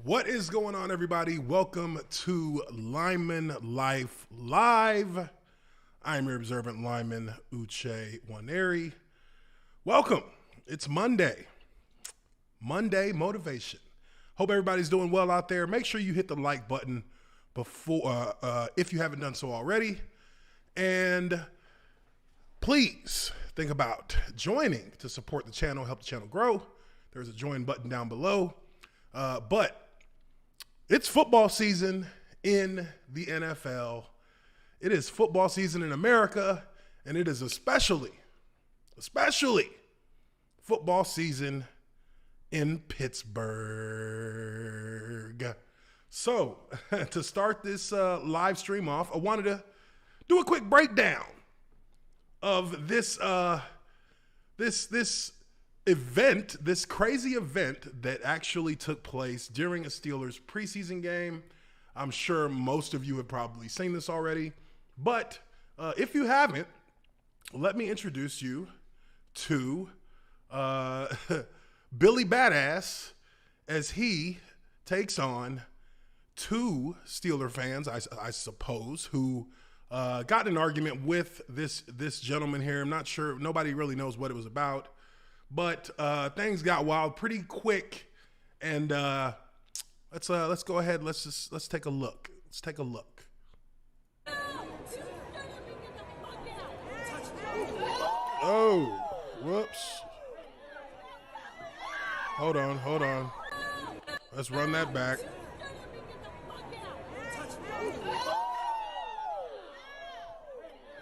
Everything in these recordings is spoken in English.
What is going on, everybody? Welcome to Lineman Life Live. I'm your observant lineman, Uche Nwaneri. Welcome. It's Monday. Monday motivation. Hope everybody's doing well out there. Make sure you hit the like button before, if you haven't done so already. And please think about joining to support the channel, help the channel grow. There's a join button down below. But it's football season in the NFL. It is football season in America, and it is especially football season in Pittsburgh. So to start this live stream off, I wanted to do a quick breakdown of this event, this crazy event that actually took place during a Steelers preseason game. I'm sure most of you have probably seen this already, but if you haven't, let me introduce you to Billy Badass as he takes on two Steeler fans, I suppose, who got in an argument with this gentleman here. I'm not sure, nobody really knows what it was about. But things got wild pretty quick, and let's go ahead. Let's take a look. Let's take a look. Oh, whoops! Hold on. Let's run that back.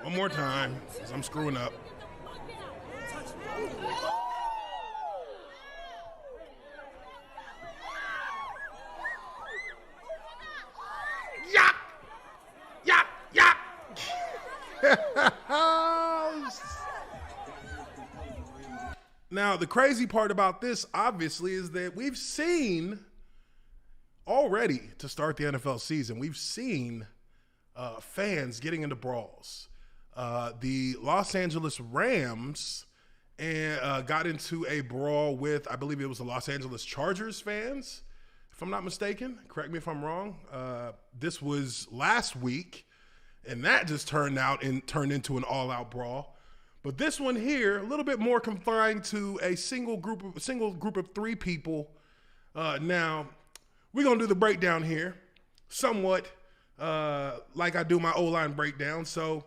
One more time, because I'm screwing up. Now, the crazy part about this, obviously, is that we've seen already to start the NFL season, we've seen fans getting into brawls. The Los Angeles Rams got into a brawl with, I believe it was the Los Angeles Chargers fans, if I'm not mistaken. Correct me if I'm wrong. This was last week, and that just turned into an all-out brawl. But this one here, a little bit more confined to a single group of three people. Now, we're gonna do the breakdown here, somewhat like I do my O-line breakdown. So,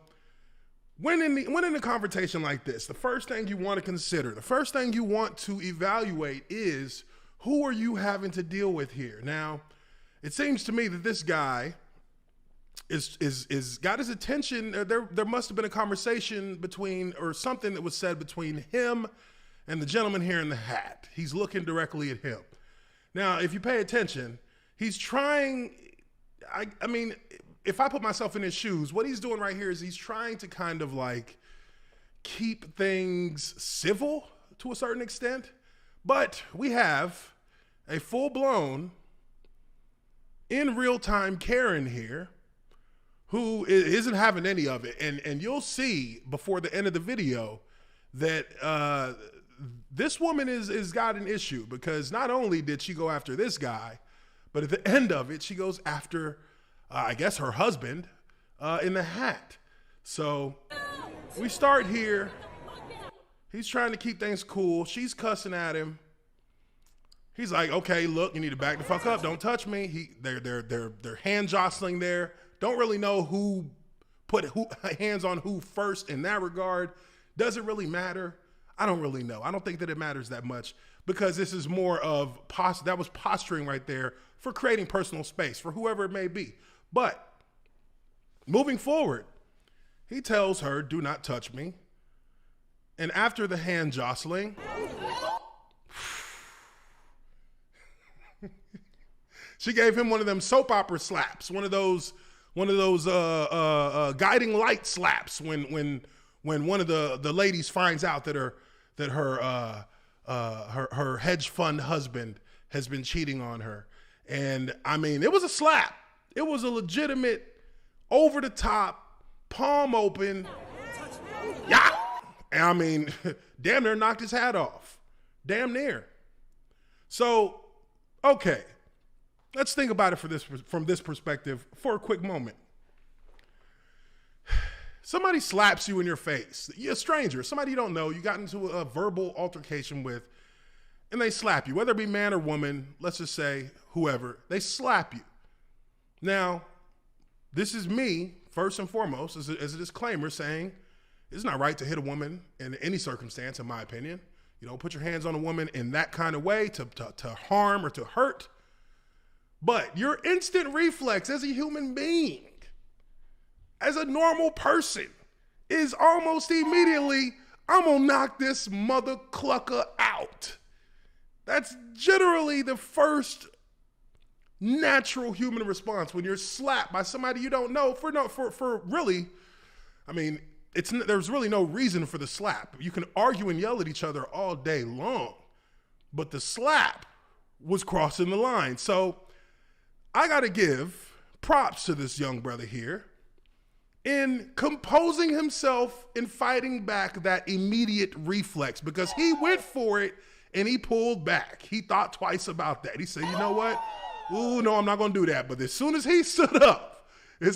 when in a confrontation like this, the first thing you want to consider, the first thing you want to evaluate is who are you having to deal with here. Now, it seems to me that this guy is got his attention. There must have been a conversation between, or something that was said between him and the gentleman here in the hat. He's looking directly at him. Now, if you pay attention, he's trying, I mean, if I put myself in his shoes, what he's doing right here is he's trying to kind of like keep things civil to a certain extent. But we have a full-blown, in real-time Karen here who isn't having any of it. And you'll see before the end of the video that this woman is got an issue, because not only did she go after this guy, but at the end of it, she goes after, I guess, her husband in the hat. So we start here. He's trying to keep things cool. She's cussing at him. He's like, okay, look, you need to back the fuck up. Don't touch me. They're hand jostling there. Don't really know who put hands on who first in that regard. Does it really matter? I don't really know. I don't think that it matters that much, because this is more of that was posturing right there for creating personal space for whoever it may be. But moving forward, he tells her, do not touch me. And after the hand jostling, she gave him one of them soap opera slaps, one of those guiding light slaps when one of the ladies finds out that her hedge fund husband has been cheating on her. And I mean, it was a slap. It was a legitimate, over the top, palm open. Yeah. And I mean, damn near knocked his hat off. Damn near. So, okay. let's think about it from this perspective for a quick moment. Somebody slaps you in your face. You're a stranger, somebody you don't know, you got into a verbal altercation with, and they slap you, whether it be man or woman, let's just say whoever, they slap you. Now, this is me, first and foremost, as a disclaimer, saying it's not right to hit a woman in any circumstance, in my opinion. You don't put your hands on a woman in that kind of way to harm or to hurt. But your instant reflex as a human being, as a normal person, is almost immediately, I'm gonna knock this mother clucker out. That's generally the first natural human response when you're slapped by somebody you don't know for really, I mean, there's really no reason for the slap. You can argue and yell at each other all day long, but the slap was crossing the line. So I gotta give props to this young brother here in composing himself and fighting back that immediate reflex, because he went for it and he pulled back. He thought twice about that. He said, you know what? Ooh, no, I'm not going to do that. But as soon as he stood up and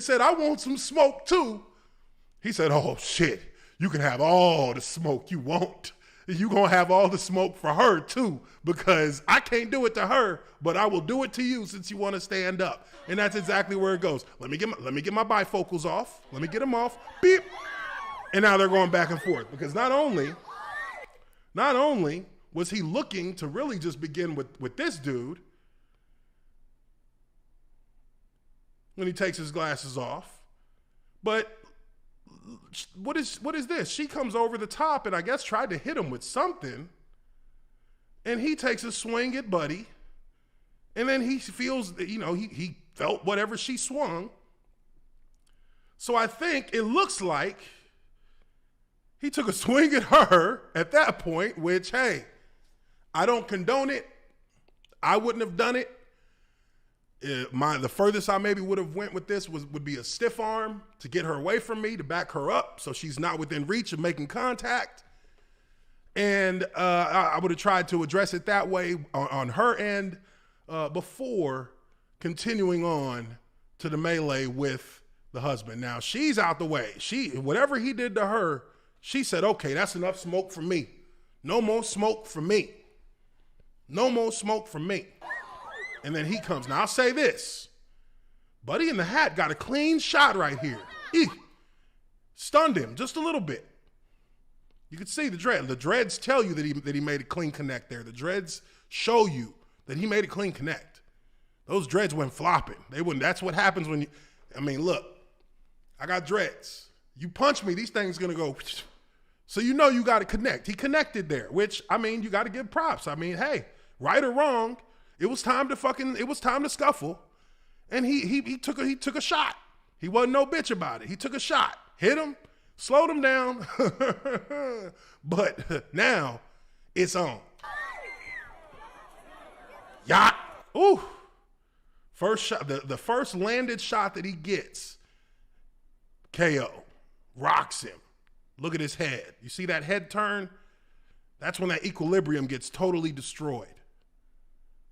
said, I want some smoke too, he said, oh shit, you can have all the smoke you want. You're going to have all the smoke for her too, because I can't do it to her, but I will do it to you since you want to stand up. And that's exactly where it goes. Let me get my bifocals off. Let me get them off. Beep. And now they're going back and forth, because not only was he looking to really just begin with this dude when he takes his glasses off, but what is this? She comes over the top and I guess tried to hit him with something, and he takes a swing at Buddy, and then he feels that, he felt whatever she swung. So I think it looks like he took a swing at her at that point, which, hey, I don't condone it. I wouldn't have done it. The furthest I maybe would have went with this would be a stiff arm to get her away from me, to back her up so she's not within reach of making contact. And I would have tried to address it that way on her end before continuing on to the melee with the husband. Now, she's out the way. Whatever he did to her, she said, okay, that's enough smoke for me. No more smoke for me. No more smoke for me. And then he comes. Now, I'll say this. Buddy in the hat got a clean shot right here. Stunned him just a little bit. You can see the dread. The dreads tell you that he made a clean connect there. The dreads show you that he made a clean connect. Those dreads went flopping. They wouldn't. That's what happens when look, I got dreads. You punch me, these things going to go. So you got to connect. He connected there, which, you got to give props. Hey, right or wrong, it was time to scuffle. And he took a shot. He wasn't no bitch about it. He took a shot, hit him, slowed him down. But now it's on. Yacht. Ooh. First shot, the first landed shot that he gets, KO, rocks him. Look at his head. You see that head turn? That's when that equilibrium gets totally destroyed.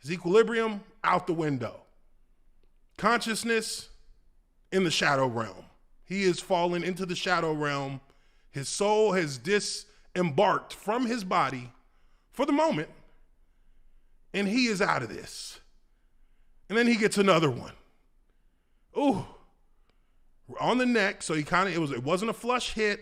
His equilibrium out the window. Consciousness in the shadow realm. He is fallen into the shadow realm. His soul has disembarked from his body for the moment, and he is out of this. And then he gets another one. Ooh. On the neck, so it wasn't a flush hit,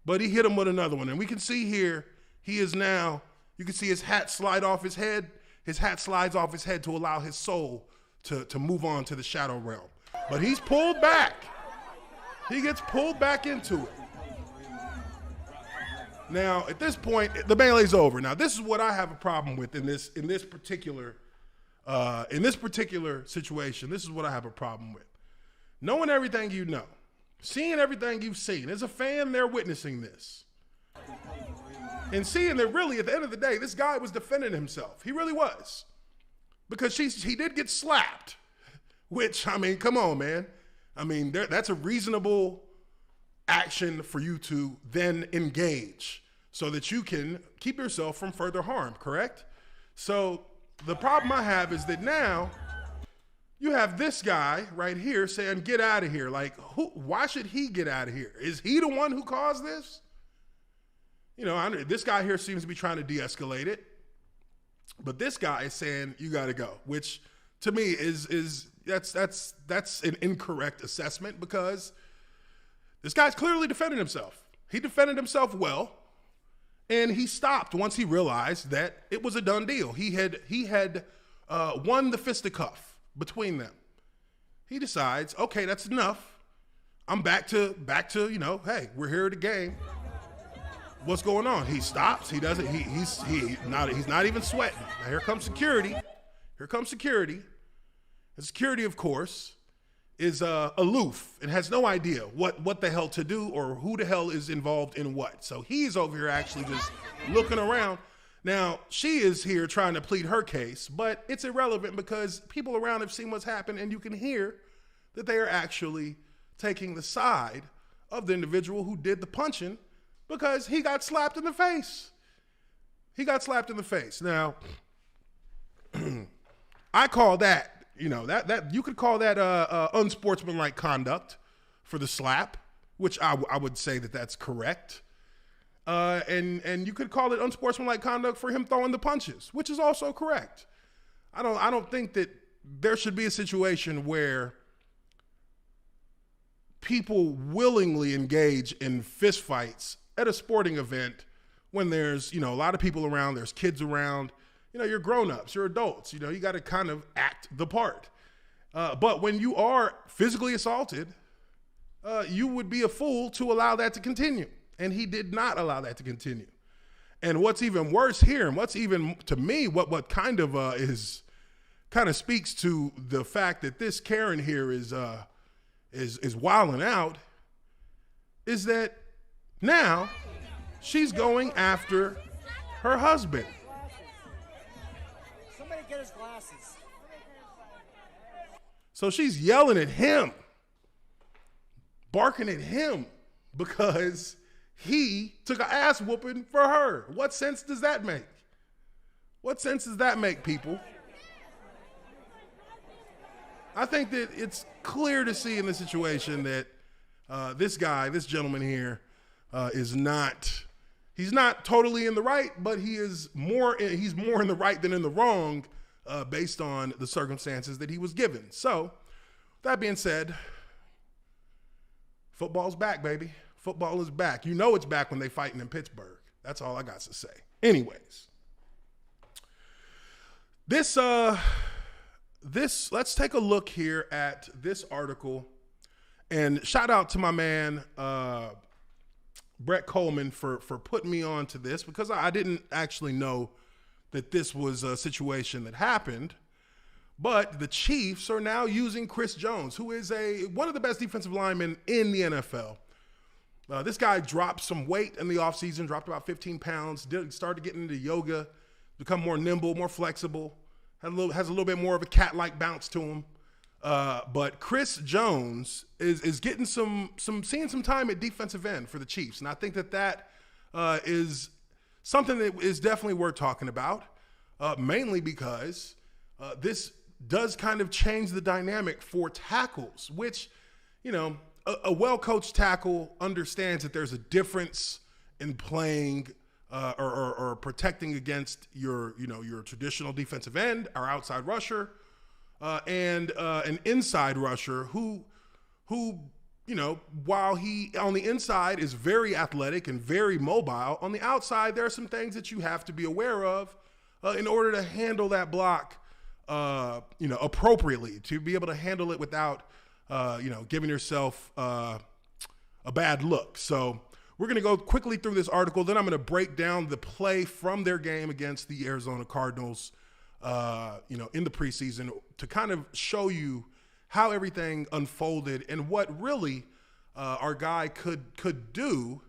but he hit him with another one. And we can see here, he is now, you can see his hat slide off his head. His hat slides off his head to allow his soul to move on to the shadow realm. But he's pulled back. He gets pulled back into it. Now, at this point, the melee's over. Now, this is what I have a problem with in this particular situation. This is what I have a problem with. Knowing everything you know, seeing everything you've seen. As a fan, they're witnessing this. And seeing that really, at the end of the day, this guy was defending himself. He really was. Because he did get slapped. Which, come on, man. That's a reasonable action for you to then engage so that you can keep yourself from further harm, correct? So The problem I have is that now you have this guy right here saying, get out of here. Like, why should he get out of here? Is he the one who caused this? You know, this guy here seems to be trying to de-escalate it. But this guy is saying, you got to go, which to me that's an incorrect assessment, because this guy's clearly defending himself. He defended himself well, and he stopped once he realized that it was a done deal. He had won the fisticuff between them. He decides, okay, that's enough. I'm back to, you know, hey, we're here at the game. What's going on? He stops. He doesn't. He's not even sweating. Now here comes security. Here comes security. And security, of course, is aloof and has no idea what the hell to do or who the hell is involved in what. So he's over here actually just looking around. Now, she is here trying to plead her case, but it's irrelevant because people around have seen what's happened, and you can hear that they are actually taking the side of the individual who did the punching, because he got slapped in the face. He got slapped in the face. Now, I call that, you know, that you could call that unsportsmanlike conduct for the slap, which I would say that that's correct. And you could call it unsportsmanlike conduct for him throwing the punches, which is also correct. I don't think that there should be a situation where people willingly engage in fistfights at a sporting event when there's, you know, a lot of people around, there's kids around, you know, you're grown-ups, you're adults, you know, you got to kind of act the part. But when you are physically assaulted, you would be a fool to allow that to continue. And he did not allow that to continue. And what's even worse here, and what's even, to me, what kind of speaks to the fact that this Karen here is wilding out, is that now she's going after her husband. Somebody get his glasses. So she's yelling at him, barking at him, because he took an ass whooping for her. What sense does that make? What sense does that make, people? I think that it's clear to see in the situation that this gentleman here, he's not totally in the right, but he's more in the right than in the wrong, based on the circumstances that he was given. So, that being said, football's back, baby. Football is back. You know it's back when they fighting in Pittsburgh. That's all I got to say. Anyways, let's take a look here at this article, and shout out to my man Brett Coleman for putting me on to this, because I didn't actually know that this was a situation that happened. But the Chiefs are now using Chris Jones, who is one of the best defensive linemen in the NFL. This guy dropped some weight in the offseason, dropped about 15 pounds, started getting into yoga, become more nimble, more flexible, has a little bit more of a cat-like bounce to him. But Chris Jones is getting seeing some time at defensive end for the Chiefs. And I think that is something that is definitely worth talking about, mainly because this does kind of change the dynamic for tackles, which, you know, a well-coached tackle understands that there's a difference in playing or protecting against your traditional defensive end, our outside rusher, and an inside rusher who, you know, while he on the inside is very athletic and very mobile, on the outside there are some things that you have to be aware of in order to handle that block, appropriately, to be able to handle it without giving yourself a bad look. So we're going to go quickly through this article. Then I'm going to break down the play from their game against the Arizona Cardinals, in the preseason, to kind of show you how everything unfolded and what really our guy could do,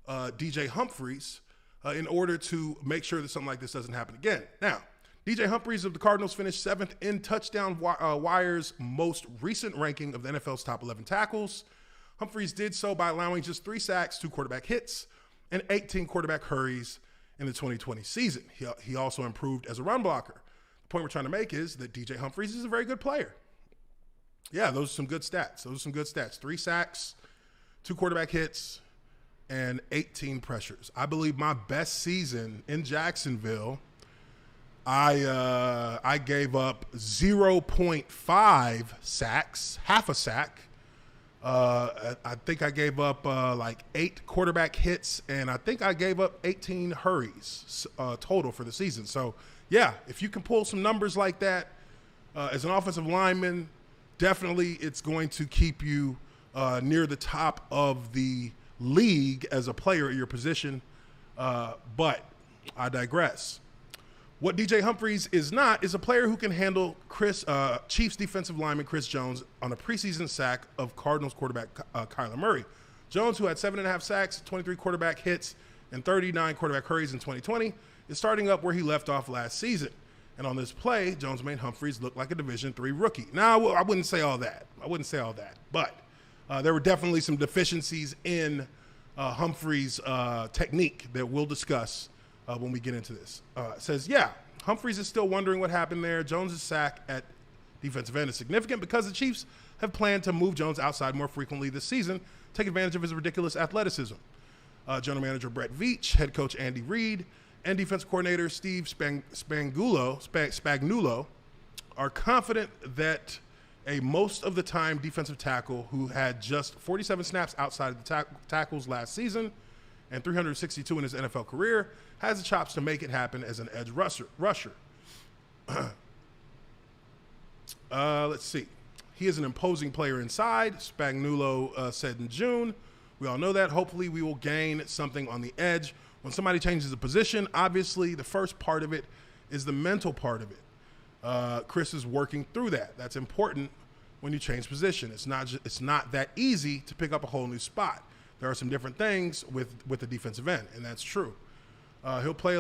DJ Humphries, in order to make sure that something like this doesn't happen again. Now, DJ Humphries of the Cardinals finished 7th in Touchdown Wire's most recent ranking of the NFL's top 11 tackles. Humphries did so by allowing just 3 sacks, 2 quarterback hits, and 18 quarterback hurries in the 2020 season. He also improved as a run blocker. The point we're trying to make is that DJ Humphries is a very good player. Yeah, those are some good stats. 3 sacks, 2 quarterback hits, and 18 pressures. I believe my best season in Jacksonville, I gave up 0.5 sacks, half a sack. I think I gave up like 8 quarterback hits, and I think I gave up 18 hurries total for the season. So, yeah, if you can pull some numbers like that as an offensive lineman, definitely it's going to keep you near the top of the league as a player at your position. But I digress. What DJ Humphries is not is a player who can handle Chiefs defensive lineman Chris Jones on a preseason sack of Cardinals quarterback Kyler Murray. Jones, who had 7.5 sacks, 23 quarterback hits, and 39 quarterback hurries in 2020, is starting up where he left off last season. And on this play, Jones made Humphries look like a Division III rookie. Now, I wouldn't say all that. But there were definitely some deficiencies in Humphries' technique that we'll discuss when we get into this. It says, Humphries is still wondering what happened there. Jones' sack at defensive end is significant because the Chiefs have planned to move Jones outside more frequently this season, take advantage of his ridiculous athleticism. General manager Brett Veach, head coach Andy Reid, and defensive coordinator Steve Spagnuolo are confident that a most of the time defensive tackle who had just 47 snaps outside of the tackles last season and 362 in his NFL career has the chops to make it happen as an edge rusher. Let's see. He is an imposing player inside, Spagnuolo said in June. We all know that. Hopefully we will gain something on the edge. When somebody changes a position, obviously the first part of it is the mental part of it. Chris is working through that. That's important when you change position. It's not that easy to pick up a whole new spot. There are some different things with the defensive end, and that's true. He'll play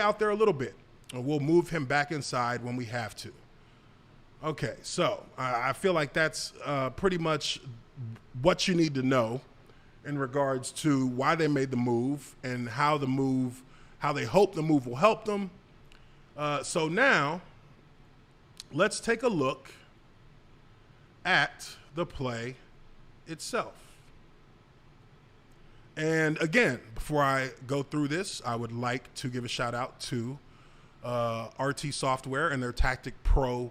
out there a little bit, and we'll move him back inside when we have to. Okay, so I feel like that's pretty much what you need to know in regards to why they made the move and how they hope the move will help them. So now, let's take a look at the play itself. And again, before I go through this, I would like to give a shout out to RT Software and their Tactic Pro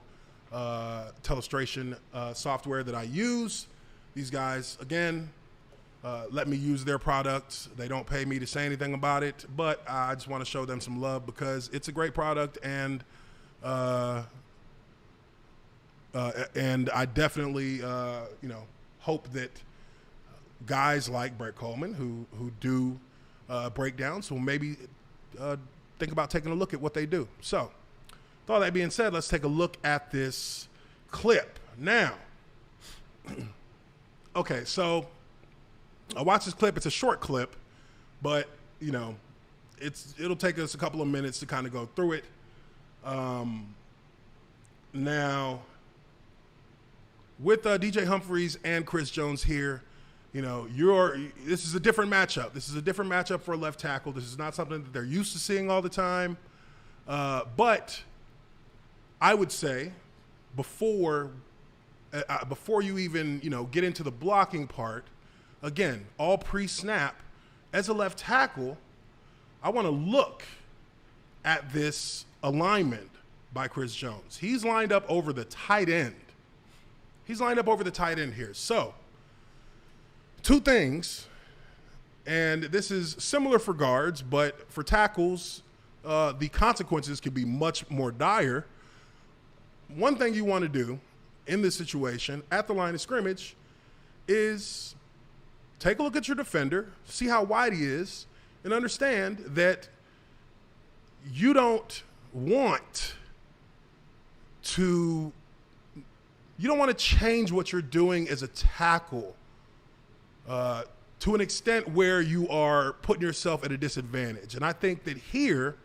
telestration software that I use. These guys, again, let me use their product. They don't pay me to say anything about it, but I just want to show them some love because it's a great product, and I definitely hope that guys like Brett Coleman who do breakdowns will maybe think about taking a look at what they do. So, with all that being said, let's take a look at this clip now. Okay, so I watched this clip. It's a short clip, but it'll take us a couple of minutes to kind of go through it. Now, with DJ Humphries and Chris Jones here, this is a different matchup. This is a different matchup for a left tackle. This is not something that they're used to seeing all the time. But I would say before you even get into the blocking part, again, all pre-snap, as a left tackle, I want to look at this alignment by Chris Jones. He's lined up over the tight end. Here. So, two things, and this is similar for guards, but for tackles, the consequences can be much more dire. One thing you want to do in this situation at the line of scrimmage is take a look at your defender, see how wide he is, and understand that you don't want to change what you're doing as a tackle to an extent where you are putting yourself at a disadvantage. And I think that here,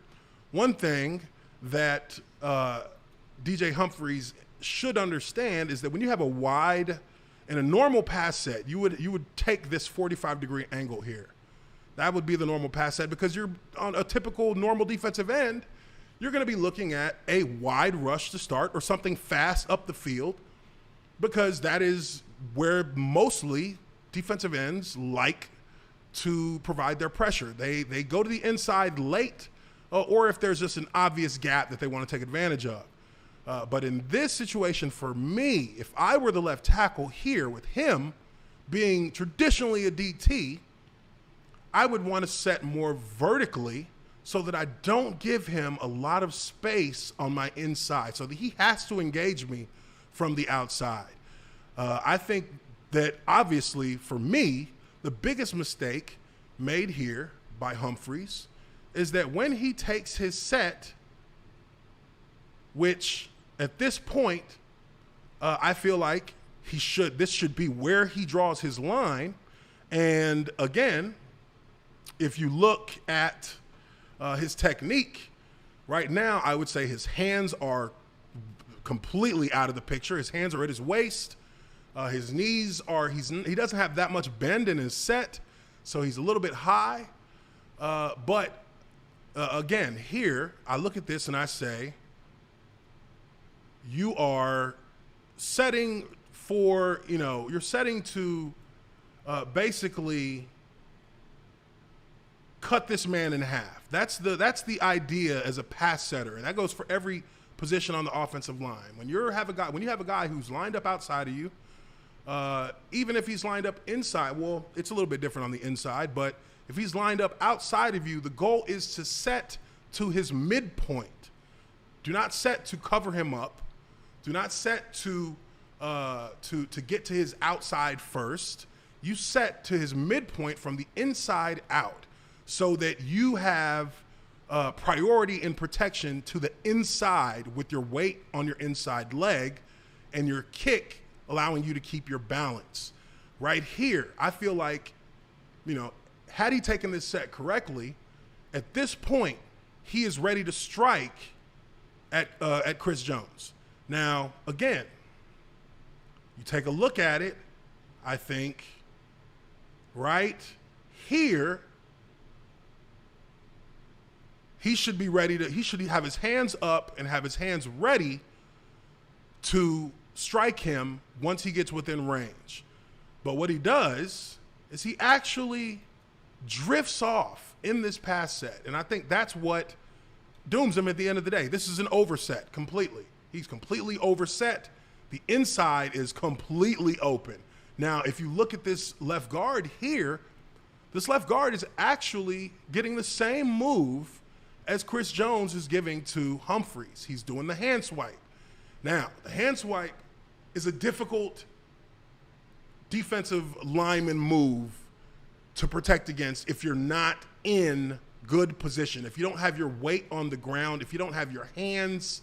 one thing that DJ Humphries should understand is that when you have a wide and a normal pass set, you would take this 45-degree angle here. That would be the normal pass set because you're on a typical normal defensive end. you're going to be looking at a wide rush to start or something fast up the field, because that is where mostly defensive ends like to provide their pressure. They go to the inside late, or if there's just an obvious gap that they want to take advantage of. But in this situation, for me, if I were the left tackle here with him being traditionally a DT, I would want to set more vertically so that I don't give him a lot of space on my inside, so that he has to engage me from the outside. I think that obviously for me, the biggest mistake made here by Humphries is that when he takes his set, which at this point, I feel like this should be where he draws his line. And again, if you look at his technique right now, I would say his hands are completely out of the picture. His hands are at his waist. His knees are, he doesn't have that much bend in his set, so he's a little bit high. But again, here, I look at this and I say, you are setting for, you're setting to basically cut this man in half. That's the idea as a pass setter, and that goes for every position on the offensive line. When you have a guy who's lined up outside of you, even if he's lined up inside, well, it's a little bit different on the inside, but if he's lined up outside of you, the goal is to set to his midpoint. Do not set to cover him up. Do not set to get to his outside first. You set to his midpoint from the inside out, so that you have priority and protection to the inside with your weight on your inside leg and your kick allowing you to keep your balance. Right here, I feel like, had he taken this set correctly, at this point, he is ready to strike at Chris Jones. Now, again, you take a look at it, I think, right here, he should be ready he should have his hands up and have his hands ready to strike him once he gets within range. But what he does is he actually drifts off in this pass set. And I think that's what dooms him at the end of the day. This is an overset completely. He's completely overset. The inside is completely open. Now, if you look at this left guard here, this left guard is actually getting the same move as Chris Jones is giving to Humphries. He's doing the hand swipe. Now, the hand swipe is a difficult defensive lineman move to protect against if you're not in good position, if you don't have your weight on the ground, if you don't have your hands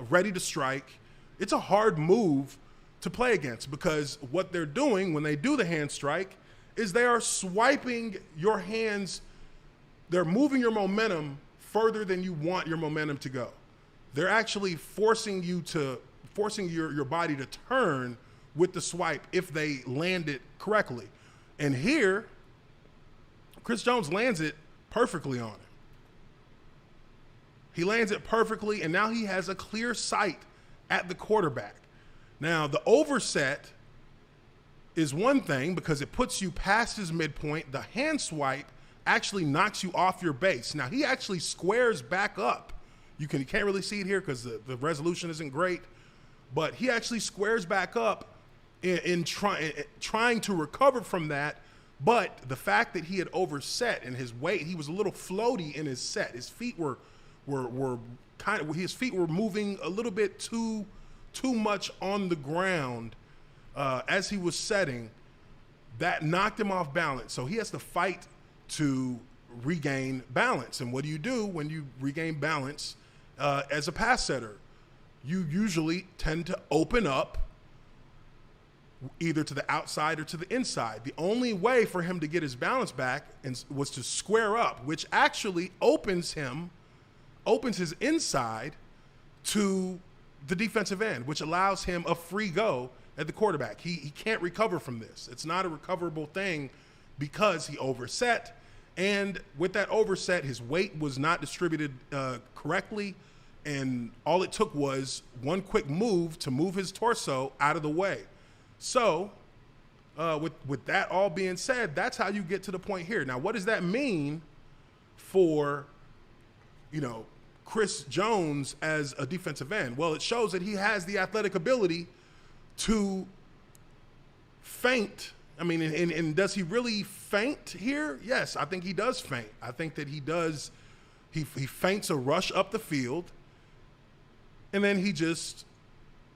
ready to strike. It's a hard move to play against, because what they're doing when they do the hand strike is they are swiping your hands. They're moving your momentum further than you want your momentum to go. They're actually forcing your body to turn with the swipe if they land it correctly. And here, Chris Jones lands it perfectly on him. He lands it perfectly, and now he has a clear sight at the quarterback. Now, the overset is one thing because it puts you past his midpoint. The hand swipe actually knocks you off your base. Now, he actually squares back up. You can't really see it here because the resolution isn't great, but he actually squares back up in trying to recover from that. But the fact that he had overset and his weight, he was a little floaty in his set. His feet were moving a little bit too much on the ground as he was setting. That knocked him off balance. So he has to fight to regain balance. And what do you do when you regain balance as a pass setter? You usually tend to open up either to the outside or to the inside. The only way for him to get his balance back was to square up, which actually opens his inside to the defensive end, which allows him a free go at the quarterback. He can't recover from this. It's not a recoverable thing because he overset And with that overset, his weight was not distributed correctly. And all it took was one quick move to move his torso out of the way. So with that all being said, that's how you get to the point here. Now, what does that mean for, Chris Jones as a defensive end? Well, it shows that he has the athletic ability to feint. I mean, and does he really feint here? Yes, I think he does feint. I think that he does. He feints a rush up the field, and then he just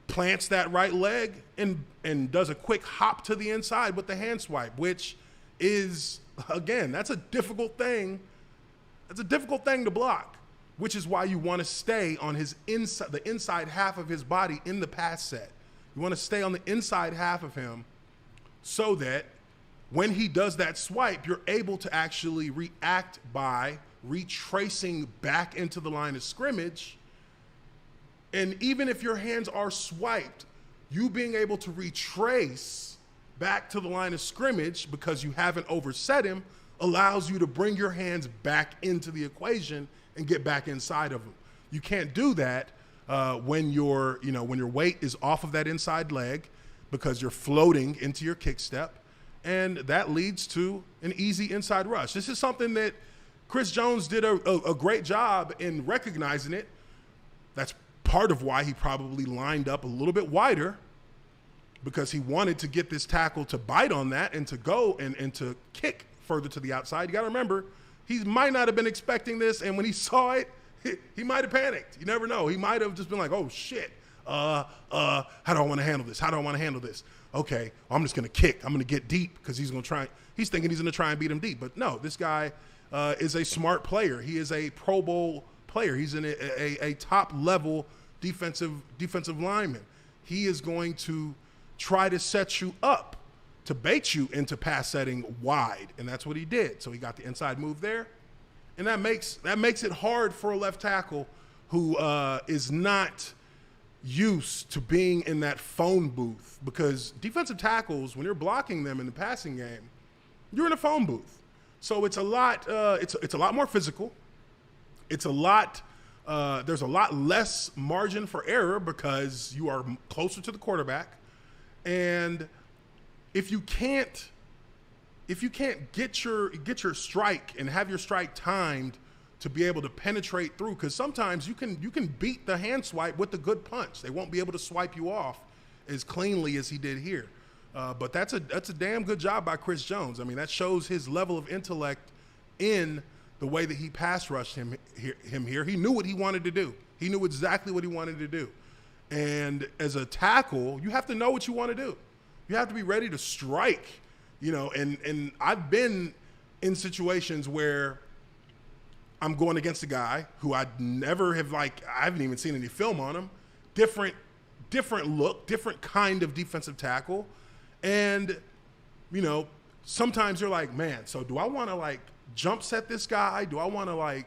plants that right leg and does a quick hop to the inside with the hand swipe, which is, again, that's a difficult thing. That's a difficult thing to block, which is why you want to stay on his inside, the inside half of his body in the pass set. You want to stay on the inside half of him so that when he does that swipe, you're able to actually react by retracing back into the line of scrimmage. And even if your hands are swiped, you being able to retrace back to the line of scrimmage because you haven't overset him allows you to bring your hands back into the equation and get back inside of him. You can't do that when your weight is off of that inside leg because you're floating into your kick step, and that leads to an easy inside rush. This is something that Chris Jones did a great job in recognizing it. That's part of why he probably lined up a little bit wider, because he wanted to get this tackle to bite on that and to go and to kick further to the outside. You got to remember, he might not have been expecting this, and when he saw it, he might have panicked. You never know. He might have just been like, oh, shit. How do I want to handle this? How do I want to handle this? Okay, I'm just going to kick. I'm going to get deep because he's thinking he's going to try and beat him deep. But no, this guy is a smart player. He is a Pro Bowl player. He's a top-level defensive lineman. He is going to try to set you up to bait you into pass setting wide, and that's what he did. So he got the inside move there, and that makes it hard for a left tackle who is not used to being in that phone booth, because defensive tackles, when you're blocking them in the passing game, you're in a phone booth. So it's a lot. It's a lot more physical. It's a lot. There's a lot less margin for error because you are closer to the quarterback, and if you can't get your strike and have your strike timed to be able to penetrate through, because sometimes you can beat the hand swipe with a good punch. They won't be able to swipe you off as cleanly as he did here. But that's a damn good job by Chris Jones. I mean, that shows his level of intellect in the way that he pass rushed him here. He knew what he wanted to do. He knew exactly what he wanted to do. And as a tackle, you have to know what you want to do. You have to be ready to strike, and I've been in situations where I'm going against a guy who I haven't even seen any film on him, different look, different kind of defensive tackle. And, sometimes you're like, man, so do I want to jump set this guy? Do I want to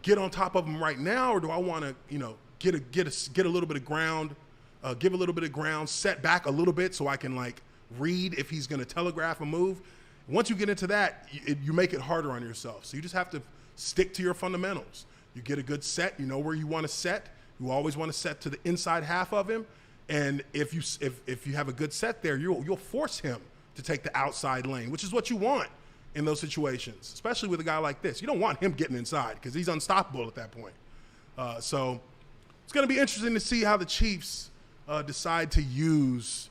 get on top of him right now? Or do I want to, get a little bit of ground, give a little bit of ground, set back a little bit so I can read if he's going to telegraph a move. Once you get into that, you make it harder on yourself. So you just have to stick to your fundamentals. You get a good set. You know where you want to set. You always want to set to the inside half of him. And if you have a good set there, you'll force him to take the outside lane, which is what you want in those situations, especially with a guy like this. You don't want him getting inside because he's unstoppable at that point. So it's going to be interesting to see how the Chiefs decide to use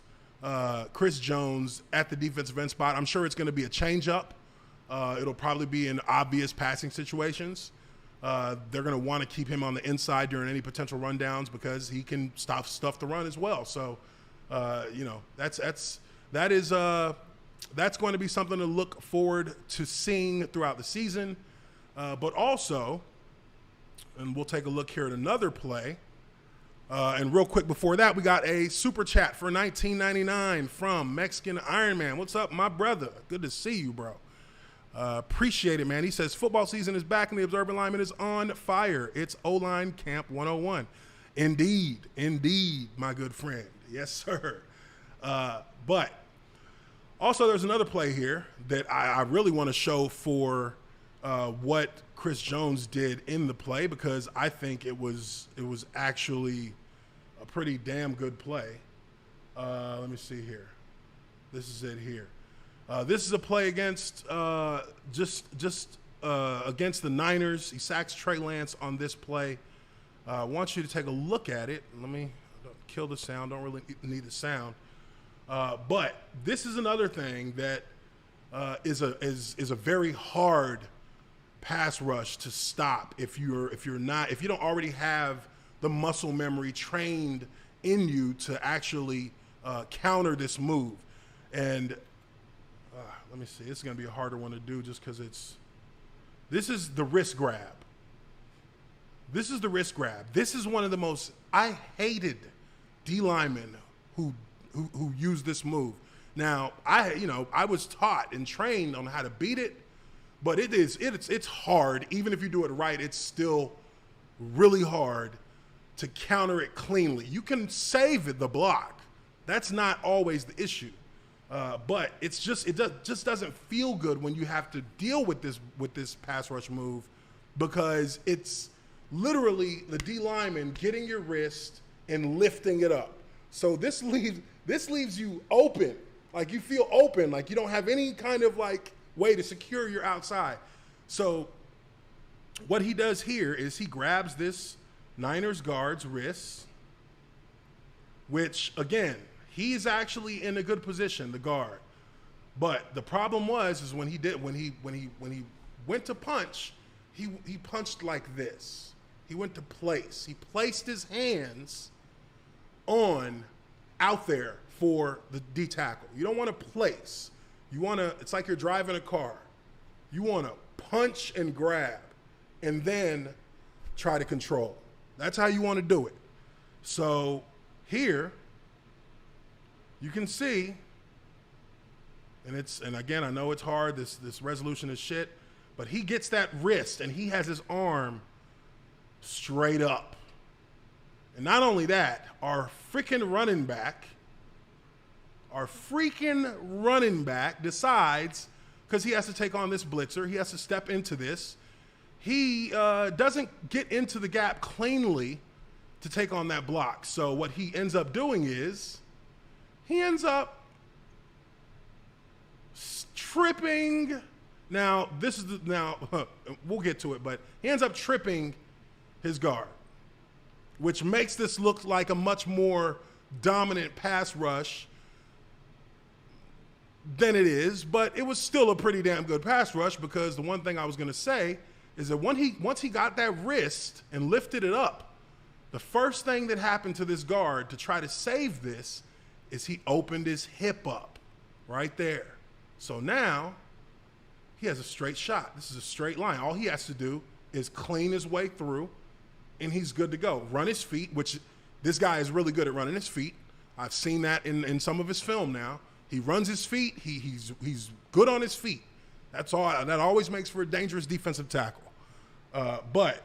Chris Jones at the defensive end spot. I'm sure it's going to be a change-up. It'll probably be in obvious passing situations. They're going to want to keep him on the inside during any potential rundowns because he can stop stuff the run as well. So, that's going to be something to look forward to seeing throughout the season. But also, and we'll take a look here at another play. And real quick before that, we got a super chat for $19.99 from Mexican Iron Man. What's up, my brother? Good to see you, bro. Appreciate it, man. He says, football season is back and the Observant Lineman is on fire. It's O-Line Camp 101. Indeed, my good friend. Yes, sir. But Also, there's another play here that I really want to show for what Chris Jones did in the play, because I think it was actually a pretty damn good play. Let me see here. This is it here. This is a play against against the Niners. He sacks Trey Lance on this play. I want you to take a look at it. Let me kill the sound. Don't really need the sound. But this is another thing that is a very hard pass rush to stop if you don't already have the muscle memory trained in you to actually counter this move. And let me see. This is going to be a harder one to do just because this is the wrist grab. This is the wrist grab. This is one of the most, I hated D linemen who use this move. Now, I was taught and trained on how to beat it, but it's hard. Even if you do it right, it's still really hard to counter it cleanly. You can save the block. That's not always the issue. But it just doesn't feel good when you have to deal with this pass rush move, because it's literally the D lineman getting your wrist and lifting it up. So this leaves you open, like you feel open, like you don't have any kind of like way to secure your outside. So what he does here is he grabs this Niners guard's wrist, which again, he's actually in a good position, the guard. But the problem is when he went to punch, he punched like this. He went to place. He placed his hands out there for the D tackle. You don't want to place. It's like you're driving a car. You want to punch and grab and then try to control. That's how you want to do it. So here you can see, and again, I know it's hard. This resolution is shit, but he gets that wrist and he has his arm straight up. And not only that, our freaking running back decides, because he has to take on this blitzer, he has to step into this. He doesn't get into the gap cleanly to take on that block. So what he ends up doing is he ends up tripping. Now, we'll get to it, but he ends up tripping his guard, which makes this look like a much more dominant pass rush than it is, but it was still a pretty damn good pass rush, because the one thing I was going to say is that once he got that wrist and lifted it up, the first thing that happened to this guard to try to save this is he opened his hip up right there. So now he has a straight shot. This is a straight line. All he has to do is clean his way through, and he's good to go. Run his feet, which this guy is really good at running his feet. I've seen that in some of his film now. He runs his feet. He's good on his feet. That's all. That always makes for a dangerous defensive tackle. But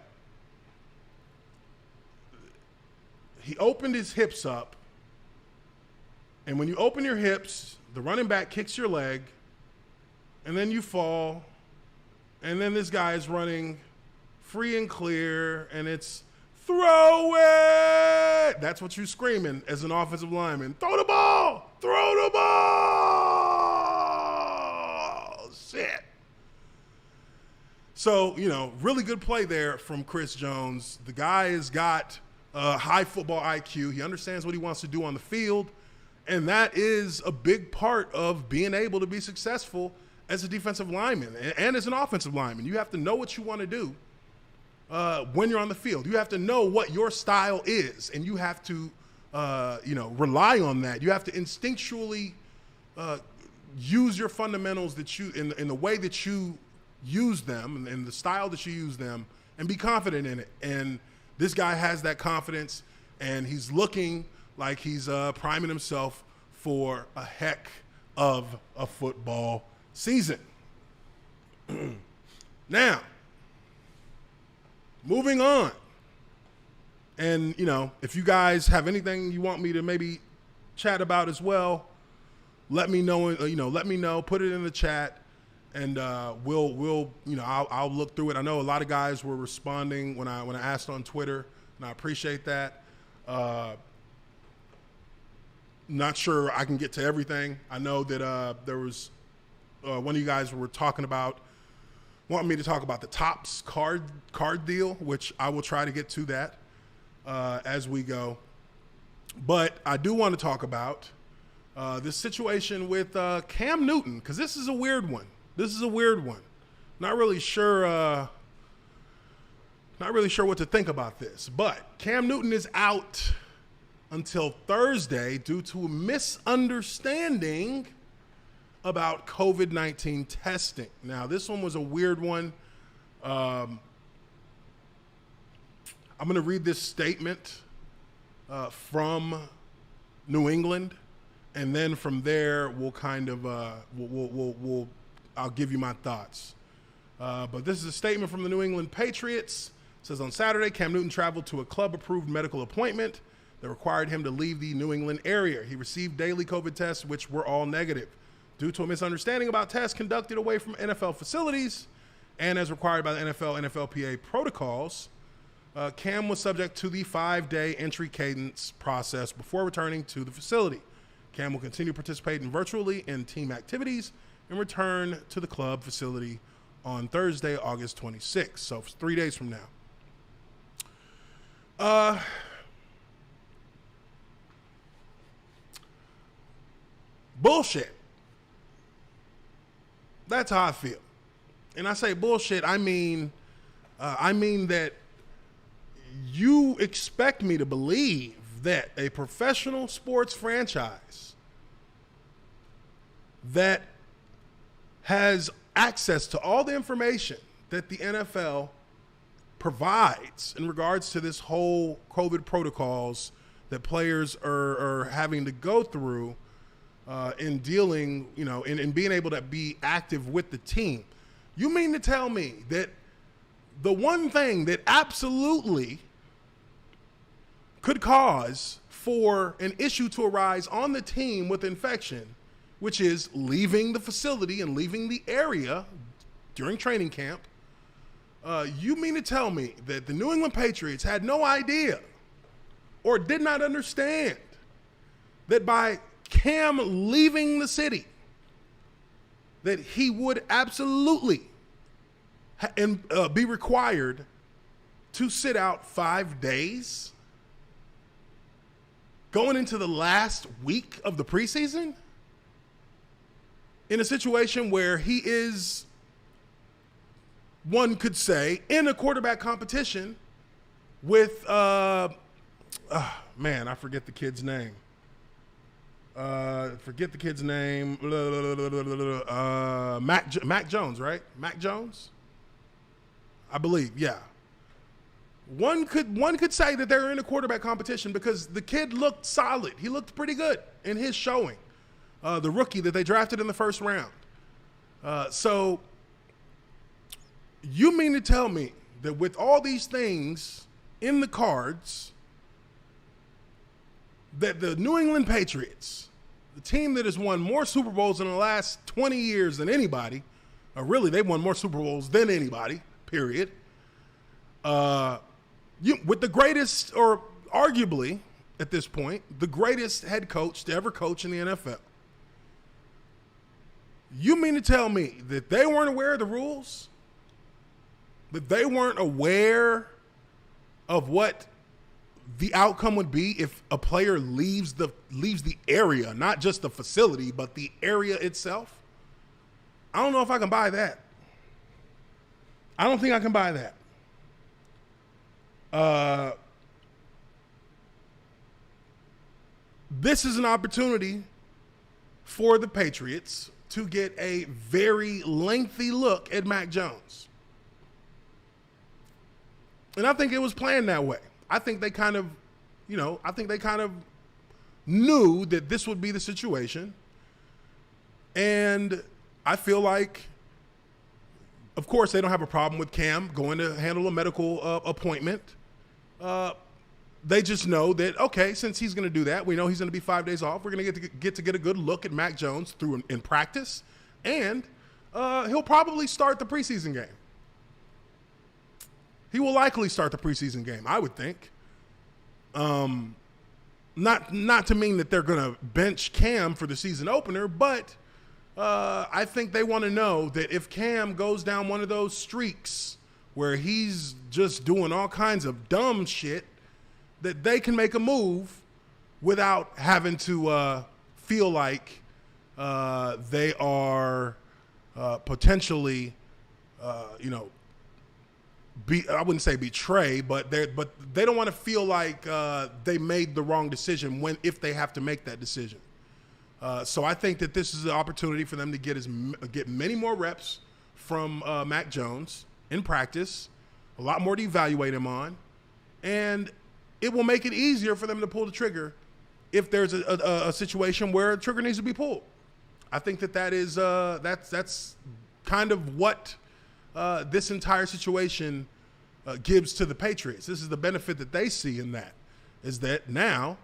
he opened his hips up, and when you open your hips, the running back kicks your leg, and then you fall, and then this guy is running free and clear, and it's throw it. That's what you're screaming as an offensive lineman. Throw the ball. Throw the ball. Shit. So, really good play there from Chris Jones. The guy has got high football IQ. He understands what he wants to do on the field, and that is a big part of being able to be successful as a defensive lineman and as an offensive lineman. You have to know what you want to do when you're on the field. You have to know what your style is, and you have to, rely on that. You have to instinctually use your fundamentals that you in the way that you use them and the style that you use them, and be confident in it. And this guy has that confidence, and he's looking like he's priming himself for a heck of a football season. Now, moving on. And, if you guys have anything you want me to maybe chat about as well, let me know. Let me know. Put it in the chat, and we'll I'll look through it. I know a lot of guys were responding when I asked on Twitter, and I appreciate that. Not sure I can get to everything. I know that there was one of you guys were wanting me to talk about the Topps card deal, which I will try to get to that as we go. But I do want to talk about this situation with Cam Newton, because this is a weird one. Not really sure what to think about this. But Cam Newton is out until Thursday due to a misunderstanding about COVID-19 testing. Now, this one was a weird one. I'm going to read this statement from New England, and then from there we'll kind of I'll give you my thoughts. But this is a statement from the New England Patriots. It says, on Saturday, Cam Newton traveled to a club-approved medical appointment that required him to leave the New England area. He received daily COVID tests, which were all negative. Due to a misunderstanding about tests conducted away from NFL facilities and as required by the NFLPA protocols, Cam was subject to the 5-day entry cadence process before returning to the facility. Cam will continue participating virtually in team activities and return to the club facility on Thursday, August 26th. So 3 days from now. Bullshit. That's how I feel. And I say bullshit, I mean that you expect me to believe that a professional sports franchise that has access to all the information that the NFL provides in regards to this whole COVID protocols that players are having to go through in dealing, in being able to be active with the team. You mean to tell me that the one thing that absolutely could cause for an issue to arise on the team with infection, which is leaving the facility and leaving the area during training camp, you mean to tell me that the New England Patriots had no idea or did not understand that by Cam leaving the city, that he would absolutely be required to sit out 5 days going into the last week of the preseason in a situation where he is, one could say, in a quarterback competition with, I forget the kid's name. Mac Jones, right? Mac Jones, I believe. Yeah. One could say that they're in a quarterback competition because the kid looked solid. He looked pretty good in his showing. The rookie that they drafted in the first round. So you mean to tell me that with all these things in the cards, that the New England Patriots, the team that has won more Super Bowls in the last 20 years than anybody, really they've won more Super Bowls than anybody, period, with the greatest, or arguably at this point, the greatest head coach to ever coach in the NFL. You mean to tell me that they weren't aware of the rules? That they weren't aware of what the outcome would be if a player leaves the area, not just the facility, but the area itself? I don't know if I can buy that. I don't think I can buy that. This is an opportunity for the Patriots to get a very lengthy look at Mac Jones. And I think it was planned that way. I think they kind of knew that this would be the situation. And I feel like, of course, they don't have a problem with Cam going to handle a medical appointment. they just know that, okay, since he's going to do that, we know he's going to be 5 days off. We're going to get a good look at Mac Jones through in practice, and he'll probably start the preseason game. He will likely start the preseason game, I would think. Not to mean that they're going to bench Cam for the season opener, but I think they want to know that if Cam goes down one of those streaks where he's just doing all kinds of dumb shit, that they can make a move without having to feel like they are potentially, I wouldn't say betray, but they don't want to feel like they made the wrong decision if they have to make that decision. So I think that this is an opportunity for them to get many more reps from Mac Jones in practice, a lot more to evaluate him on, and it will make it easier for them to pull the trigger if there's a situation where a trigger needs to be pulled. I think that's kind of what this entire situation gives to the Patriots. This is the benefit that they see in that, is that now,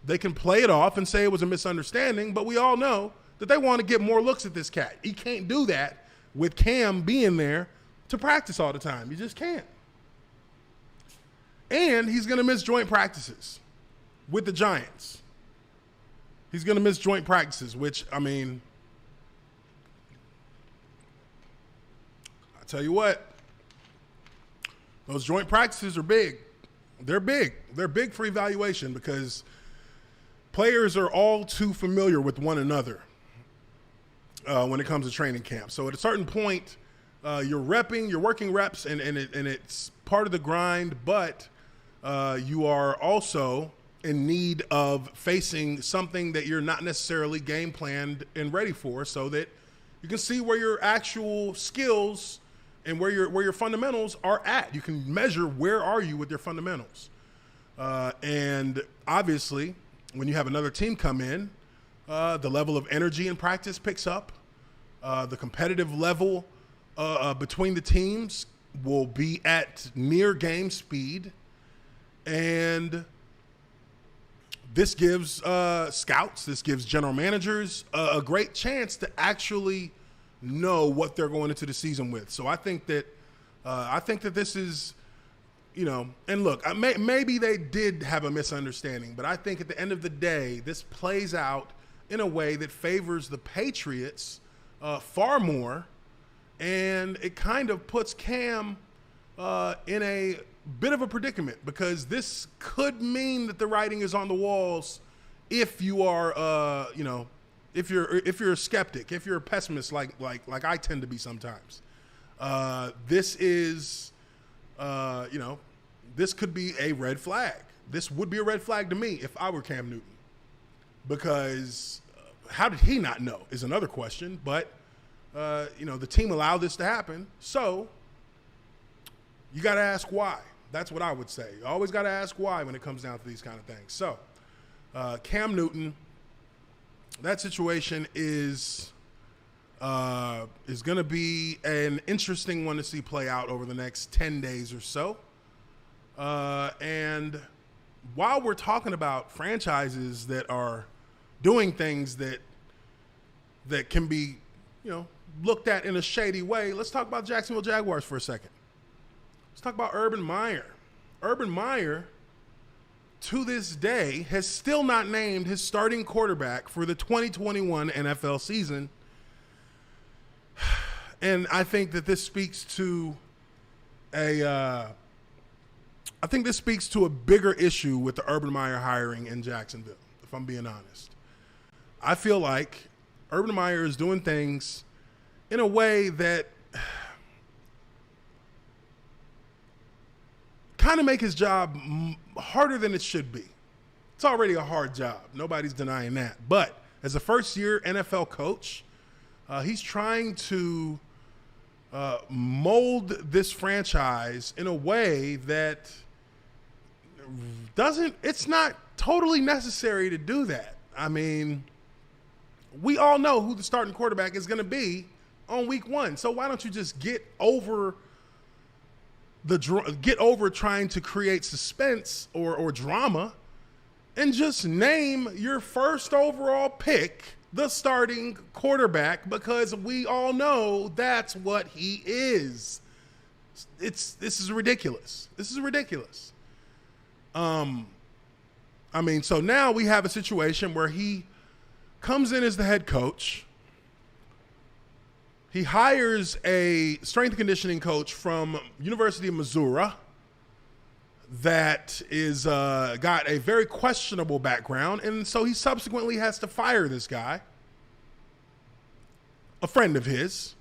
they can play it off and say it was a misunderstanding, but we all know that they want to get more looks at this cat. He can't do that with Cam being there to practice all the time. You just can't. And he's going to miss joint practices with the Giants. He's going to miss joint practices, which, I mean, I tell you what, those joint practices are big. They're big. They're big for evaluation because players are all too familiar with one another when it comes to training camp. So at a certain point, you're working reps, and it's part of the grind, but you are also in need of facing something that you're not necessarily game planned and ready for, so that you can see where your actual skills and where your fundamentals are at. You can measure where are you with your fundamentals. And obviously, when you have another team come in, the level of energy in practice picks up. The competitive level between the teams will be at near game speed. And this gives scouts, this gives general managers a great chance to actually know what they're going into the season with. So I think that this is, and look, maybe they did have a misunderstanding, but I think at the end of the day, this plays out in a way that favors the Patriots far more, and it kind of puts Cam in a bit of a predicament, because this could mean that the writing is on the walls if you are, if you're a skeptic, if you're a pessimist, like I tend to be sometimes. This is, this could be a red flag. This would be a red flag to me if I were Cam Newton, because how did he not know is another question. But the team allowed this to happen, so you got to ask why. That's what I would say. You always got to ask why when it comes down to these kind of things. So, Cam Newton, that situation is going to be an interesting one to see play out over the next 10 days or so. And while we're talking about franchises that are doing things that can be, looked at in a shady way, let's talk about Jacksonville Jaguars for a second. Let's talk about Urban Meyer. Urban Meyer, to this day, has still not named his starting quarterback for the 2021 NFL season. And I think that this speaks to a bigger issue with the Urban Meyer hiring in Jacksonville, if I'm being honest. I feel like Urban Meyer is doing things in a way that kind of make his job harder than it should be. It's already a hard job. Nobody's denying that. But as a first-year NFL coach, he's trying to mold this franchise in a way that it's not totally necessary to do that. I mean, we all know who the starting quarterback is going to be on week one. So why don't you just get over get over trying to create suspense or drama and just name your first overall pick the starting quarterback, because we all know that's what he is. This is ridiculous. This is ridiculous. I mean, so now we have a situation where he comes in as the head coach. He hires a strength and conditioning coach from University of Missouri that is got a very questionable background, and so he subsequently has to fire this guy, a friend of his.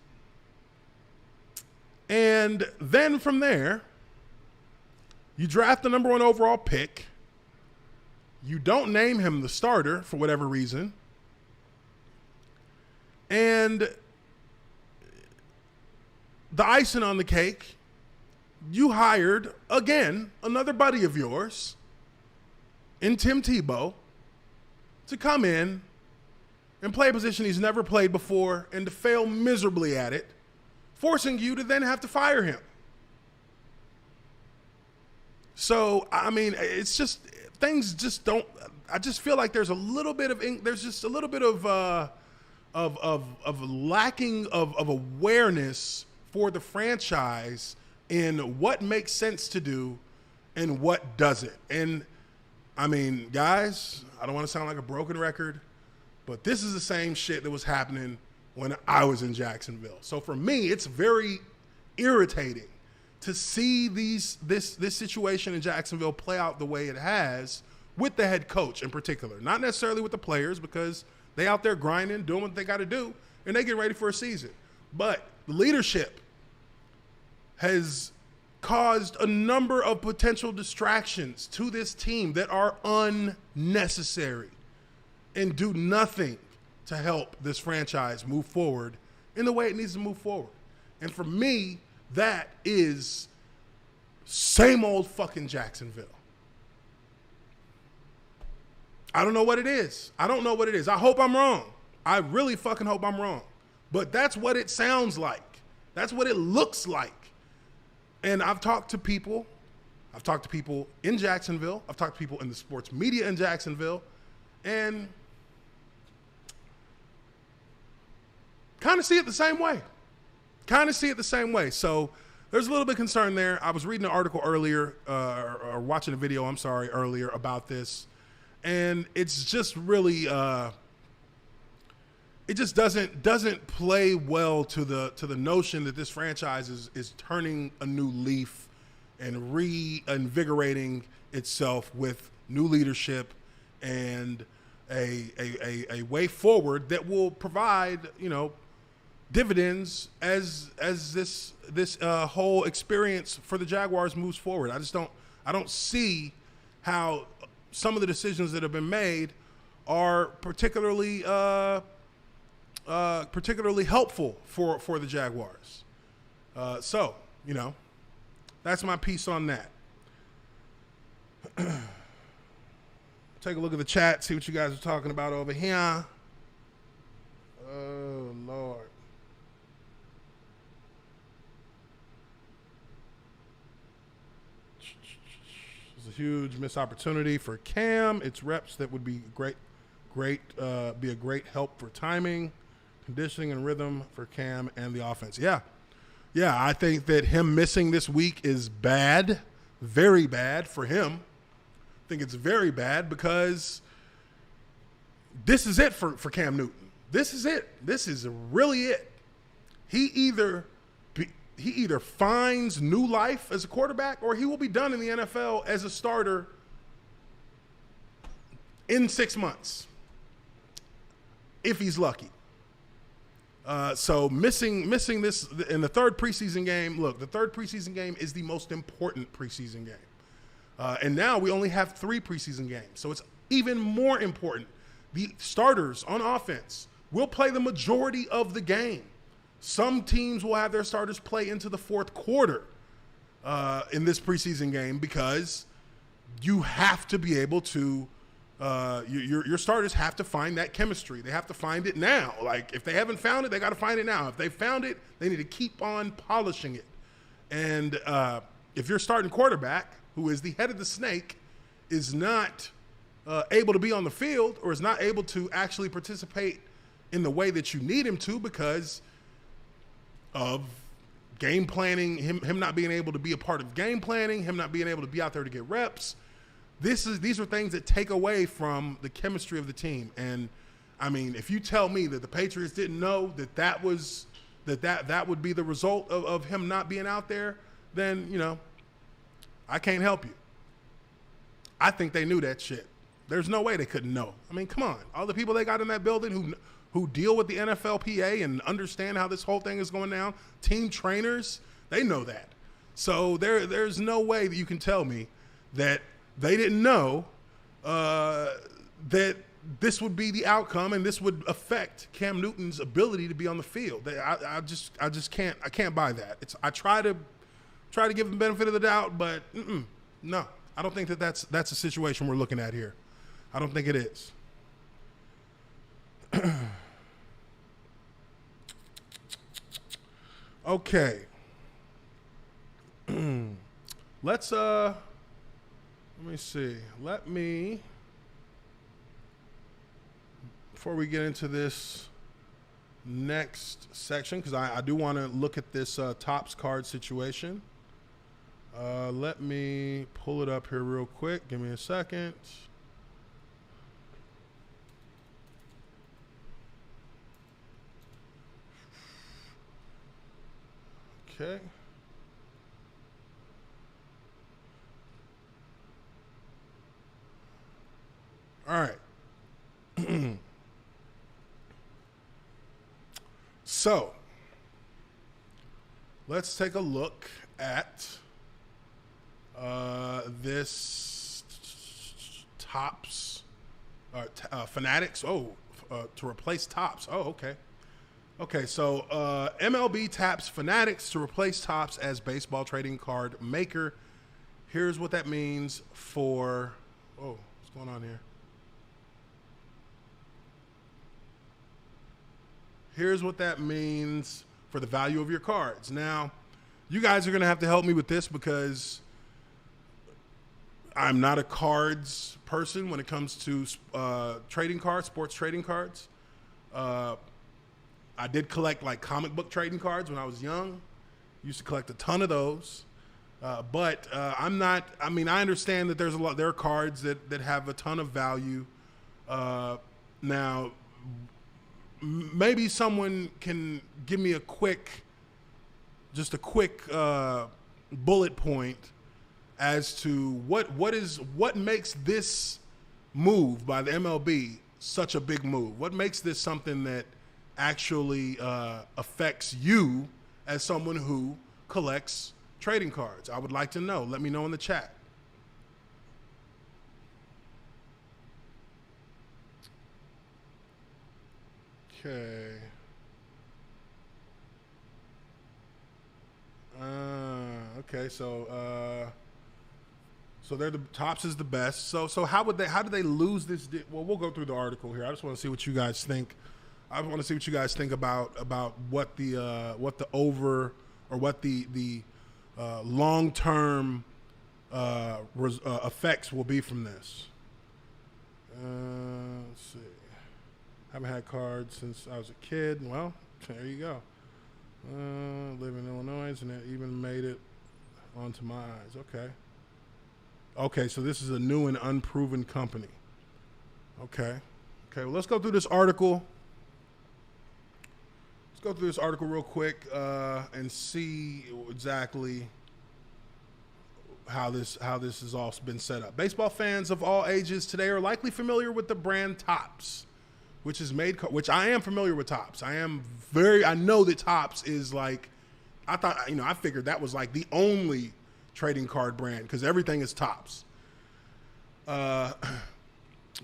And then from there, you draft the number 1 overall pick. You don't name him the starter for whatever reason. And the icing on the cake, you hired, again, another buddy of yours in Tim Tebow to come in and play a position he's never played before and to fail miserably at it, forcing you to then have to fire him. So, I mean, it's just, things just don't, I just feel like there's a little bit of, there's just a little bit of lacking of awareness for the franchise in what makes sense to do and what doesn't. And I mean, guys, I don't want to sound like a broken record, but this is the same shit that was happening when I was in Jacksonville. So for me, it's very irritating to see this situation in Jacksonville play out the way it has with the head coach in particular. Not necessarily with the players, because they out there grinding, doing what they got to do, and they get ready for a season. But the leadership has caused a number of potential distractions to this team that are unnecessary and do nothing to help this franchise move forward in the way it needs to move forward. And for me, that is same old fucking Jacksonville. I don't know what it is. I don't know what it is. I hope I'm wrong. I really fucking hope I'm wrong. But that's what it sounds like. That's what it looks like. And I've talked to people. I've talked to people in Jacksonville. I've talked to people in the sports media in Jacksonville. And kind of see it the same way. So there's a little bit of concern there. I was reading an article earlier, or watching a video, earlier about this. And it's just really, it just doesn't play well to the notion that this franchise is turning a new leaf and reinvigorating itself with new leadership and a way forward that will provide, dividends as this whole experience for the Jaguars moves forward. I don't see how some of the decisions that have been made are particularly helpful for the Jaguars. So, that's my piece on that. Take a look at the chat, see what you guys are talking about over here. Oh, Lord. It's a huge missed opportunity for Cam. It's reps that would be be a great help for timing, conditioning, and rhythm for Cam and the offense. Yeah, I think that him missing this week is bad, very bad for him. I think it's very bad because this is it for Cam Newton. This is it. This is really it. He either finds new life as a quarterback, or he will be done in the NFL as a starter in 6 months, if he's lucky. So missing this in the third preseason game. Look, the third preseason game is the most important preseason game. And now we only have 3 preseason games. So it's even more important. The starters on offense will play the majority of the game. Some teams will have their starters play into the fourth quarter in this preseason game, because you have to be able to your starters have to find that chemistry. They have to find it now. Like, if they haven't found it, they got to find it now. If they found it, they need to keep on polishing it. And if your starting quarterback, who is the head of the snake, is not able to be on the field or is not able to actually participate in the way that you need him to because of game planning, him not being able to be a part of game planning, him not being able to be out there to get reps. These are things that take away from the chemistry of the team. And I mean, if you tell me that the Patriots didn't know that would be the result of him not being out there, then, you know, I can't help you. I think they knew that shit. There's no way they couldn't know. I mean, come on. All the people they got in that building who deal with the NFLPA and understand how this whole thing is going down, team trainers, they know that. So there's no way that you can tell me that they didn't know that this would be the outcome and this would affect Cam Newton's ability to be on the field. I just can't buy that. I try to give them the benefit of the doubt, but no, I don't think that's a situation we're looking at here. I don't think it is. Okay. Let's let me see. Before we get into this next section, because I do want to look at this Topps card situation. Let me pull it up here real quick. Give me a second. Okay. All right. So, let's take a look at this Topps Fanatics. To replace Topps. Oh, okay. Okay, so MLB taps Fanatics to replace Topps as baseball trading card maker. Here's what that means for... Oh, what's going on here? Here's what that means for the value of your cards. Now, you guys are going to have to help me with this because I'm not a cards person when it comes to trading cards, sports trading cards. I did collect like comic book trading cards when I was young. Used to collect a ton of those. But I'm not, I mean, I understand that there are cards that have a ton of value. Now, maybe someone can give me a quick bullet point as to what makes this move by the MLB such a big move. What makes this something that actually affects you as someone who collects trading cards? I would like to know. Let me know in the chat. Okay. Okay, so they're the Topps is the best. So how did they lose this? Well, we'll go through the article here. I just want to see what you guys think. I want to see what you guys think about what the over or what the long-term effects will be from this. Let's see. Haven't had cards since I was a kid. Well, there you go. Live in Illinois, and it even made it onto my eyes. Okay. Okay, so this is a new and unproven company. Okay. Okay, well, let's go through this article. Let's go through this article real quick and see exactly how this has all been set up. Baseball fans of all ages today are likely familiar with the brand Topps, which I am familiar with Topps. I know that Topps is like, I figured that was like the only trading card brand because everything is Topps.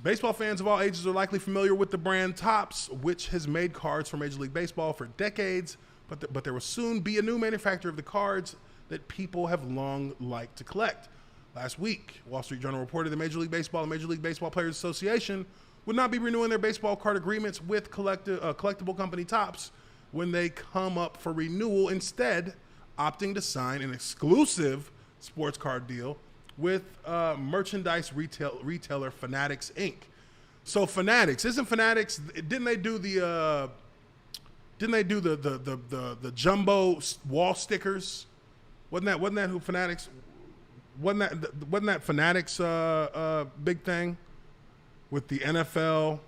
Baseball fans of all ages are likely familiar with the brand Topps, which has made cards for Major League Baseball for decades, but there will soon be a new manufacturer of the cards that people have long liked to collect. Last week, Wall Street Journal reported that Major League Baseball and Major League Baseball Players Association would not be renewing their baseball card agreements with collectible company Topps when they come up for renewal, instead opting to sign an exclusive sports card deal with merchandise retailer Fanatics Inc. So Fanatics, isn't Fanatics? Didn't they do the jumbo wall stickers? Wasn't that who Fanatics? Wasn't that Fanatics big thing with the NFL?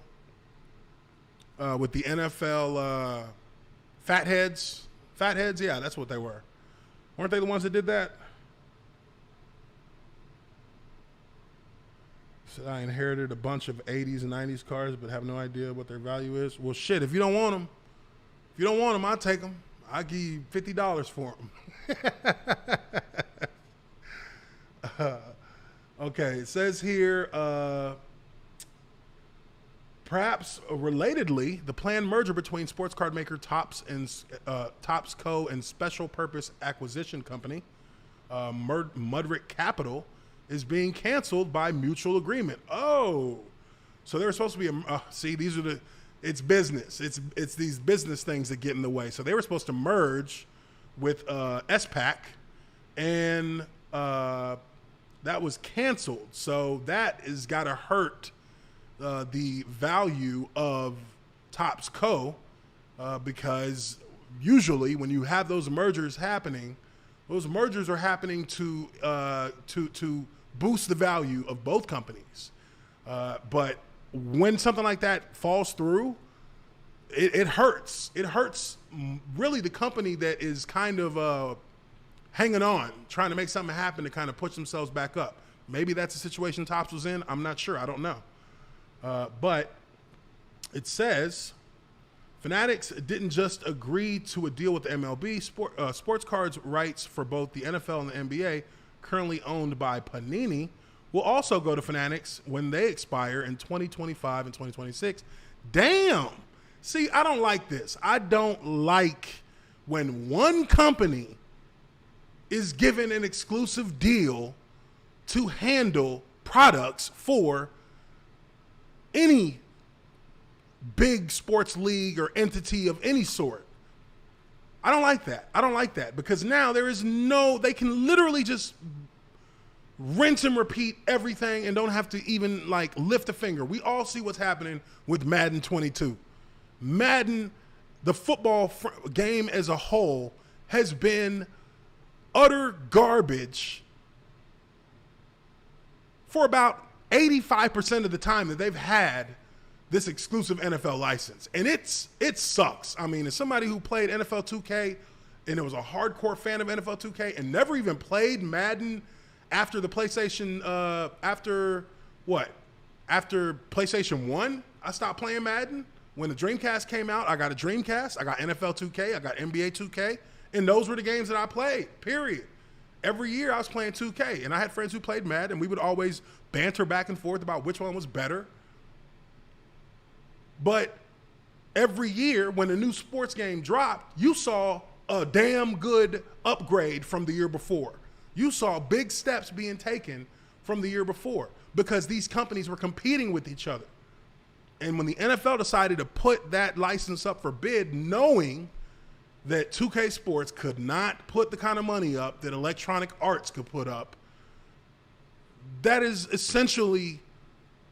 Fatheads, yeah, that's what they were. Weren't they the ones that did that? So I inherited a bunch of 80s and 90s cars, but have no idea what their value is. Well, shit, if you don't want them, I'll take them. I'll give you $50 for them. Okay, it says here, perhaps relatedly, the planned merger between sports card maker Topps Co. and Special Purpose Acquisition Company, Mudrick Capital, is being canceled by mutual agreement. Oh, so they were supposed to be it's business. It's these business things that get in the way. So they were supposed to merge with SPAC, and that was canceled. So that has got to hurt the value of Topps Co. Because usually when you have those mergers happening, those mergers are happening to boost the value of both companies. But when something like that falls through, it hurts. It hurts really the company that is kind of hanging on, trying to make something happen to kind of push themselves back up. Maybe that's the situation Topps was in. I'm not sure. I don't know. But it says Fanatics didn't just agree to a deal with the MLB. Sports cards rights for both the NFL and the NBA, currently owned by Panini, will also go to Fanatics when they expire in 2025 and 2026. Damn. See, I don't like this. I don't like when one company is given an exclusive deal to handle products for any big sports league or entity of any sort. I don't like that. I don't like that because now they can literally just rinse and repeat everything and don't have to even like lift a finger. We all see what's happening with Madden 22. Madden, the football game as a whole, has been utter garbage for about 85% of the time that they've had this exclusive NFL license. And it sucks. I mean, as somebody who played NFL 2K and it was a hardcore fan of NFL 2K and never even played Madden after the PlayStation, after PlayStation 1, I stopped playing Madden. When the Dreamcast came out, I got a Dreamcast, I got NFL 2K, I got NBA 2K, and those were the games that I played, period. Every year I was playing 2K, and I had friends who played Madden, and we would always banter back and forth about which one was better. But every year when a new sports game dropped, you saw a damn good upgrade from the year before. You saw big steps being taken from the year before because these companies were competing with each other. And when the NFL decided to put that license up for bid, knowing that 2K Sports could not put the kind of money up that Electronic Arts could put up, that is essentially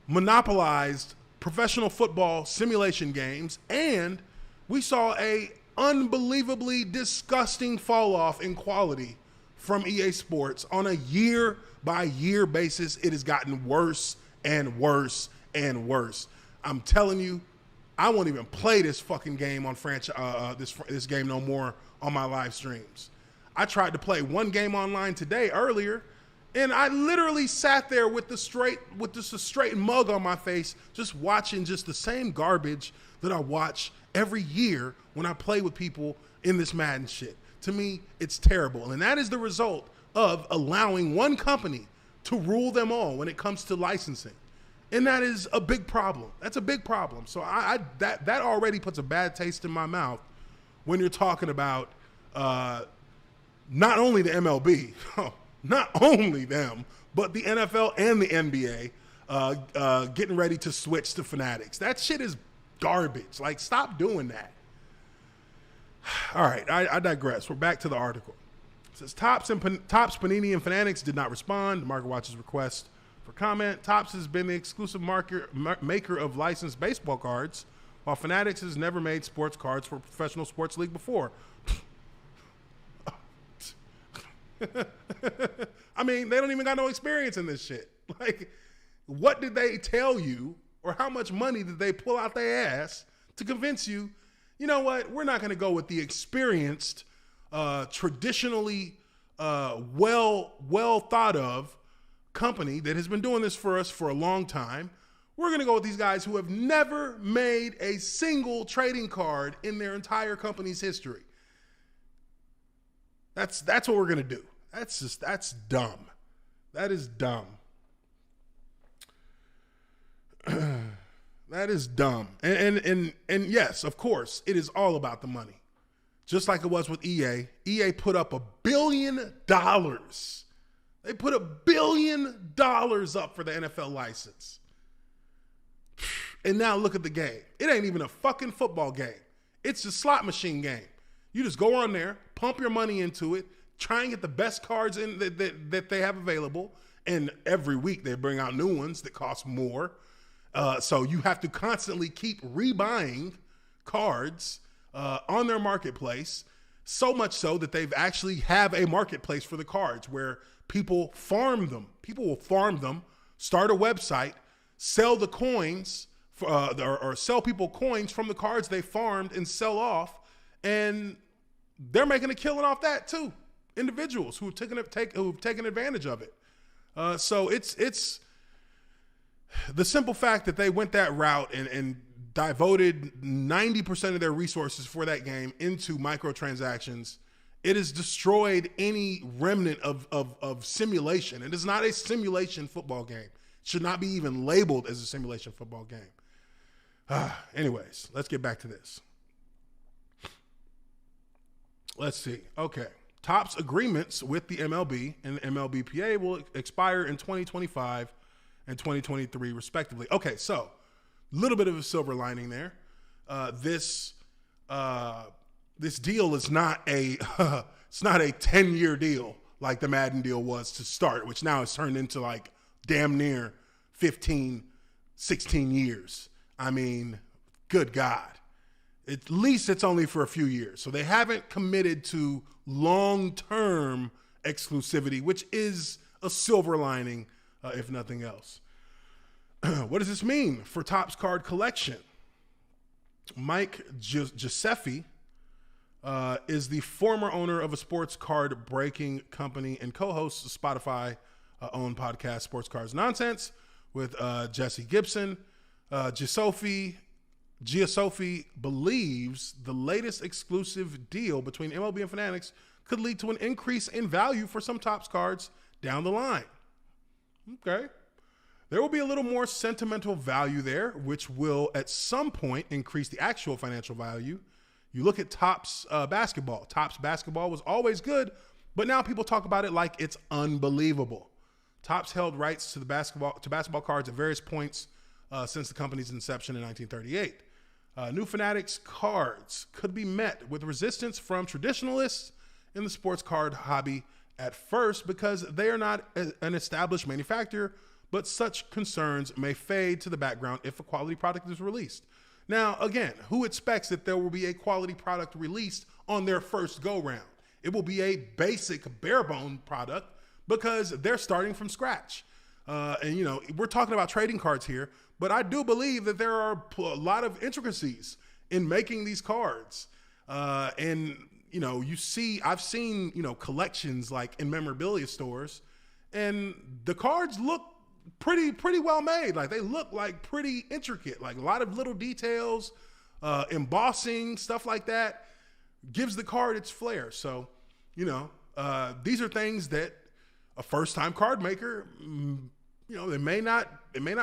monopolized professional football simulation games, and we saw a unbelievably disgusting fall off in quality from EA Sports on a year-by-year basis. It has gotten worse and worse and worse. I'm telling you, I won't even play this fucking game on this game no more on my live streams. I tried to play one game online today earlier, and I literally sat there with just a straight mug on my face, just watching just the same garbage that I watch every year when I play with people in this Madden shit. To me, it's terrible. And that is the result of allowing one company to rule them all when it comes to licensing. And that is a big problem. That's a big problem. So that already puts a bad taste in my mouth when you're talking about not only the MLB, not only them, but the NFL and the NBA getting ready to switch to Fanatics. That shit is garbage. Like, stop doing that. All right, I digress. We're back to the article. It says Topps, Panini, and Fanatics did not respond to Market Watch's request for comment. Topps has been the exclusive maker of licensed baseball cards, while Fanatics has never made sports cards for a professional sports league before. I mean, they don't even got no experience in this shit. Like, what did they tell you, or how much money did they pull out their ass to convince you, you know what, we're not going to go with the experienced, traditionally well thought of company that has been doing this for us for a long time. We're going to go with these guys who have never made a single trading card in their entire company's history. That's what we're going to do. That's dumb. That is dumb. That is dumb. And yes, of course, it is all about the money. Just like it was with EA. EA put up $1 billion. They put $1 billion up for the NFL license. And now look at the game. It ain't even a fucking football game. It's a slot machine game. You just go on there, pump your money into it, try and get the best cards in that they have available. And every week they bring out new ones that cost more. So you have to constantly keep rebuying cards on their marketplace, so much so that they've actually have a marketplace for the cards where people farm them. People will farm them, start a website, sell the coins, or sell people coins from the cards they farmed and sell off, and they're making a killing off that too. Individuals who've taken advantage of it. So it's the simple fact that they went that route and devoted 90% of their resources for that game into microtransactions. It has destroyed any remnant of simulation. It is not a simulation football game. It should not be even labeled as a simulation football game. Anyways, let's get back to this. Let's see. Okay. Topps agreements with the MLB and MLBPA will expire in 2025 and 2023 respectively. Okay, so a little bit of a silver lining there. This deal is not a it's not a 10-year deal like the Madden deal was to start, which now has turned into like damn near 15, 16 years. I mean, good God. At least it's only for a few years. So they haven't committed to long-term exclusivity, which is a silver lining, if nothing else. What does this mean for Topps card collection? Mike Giuseppe is the former owner of a sports card breaking company and co-hosts the Spotify owned podcast Sports Cards Nonsense with Jesse Gibson. Giuseppe believes the latest exclusive deal between MLB and Fanatics could lead to an increase in value for some Topps cards down the line. Okay. There will be a little more sentimental value there, which will at some point increase the actual financial value. You look at Topps basketball. Topps basketball was always good, but now people talk about it like it's unbelievable. Topps held rights to basketball cards at various points since the company's inception in 1938. New Fanatics cards could be met with resistance from traditionalists in the sports card hobby at first because they are not an established manufacturer, but such concerns may fade to the background if a quality product is released. Now, again, who expects that there will be a quality product released on their first go-round? It will be a basic, bare-bone product because they're starting from scratch. And, you know, we're talking about trading cards here, but I do believe that there are a lot of intricacies in making these cards. And, you know, I've seen, you know, collections like in memorabilia stores, and the cards look pretty well made. Like they look like pretty intricate, like a lot of little details, embossing, stuff like that gives the card its flair. So, you know, these are things that a first-time card maker, you know, it may not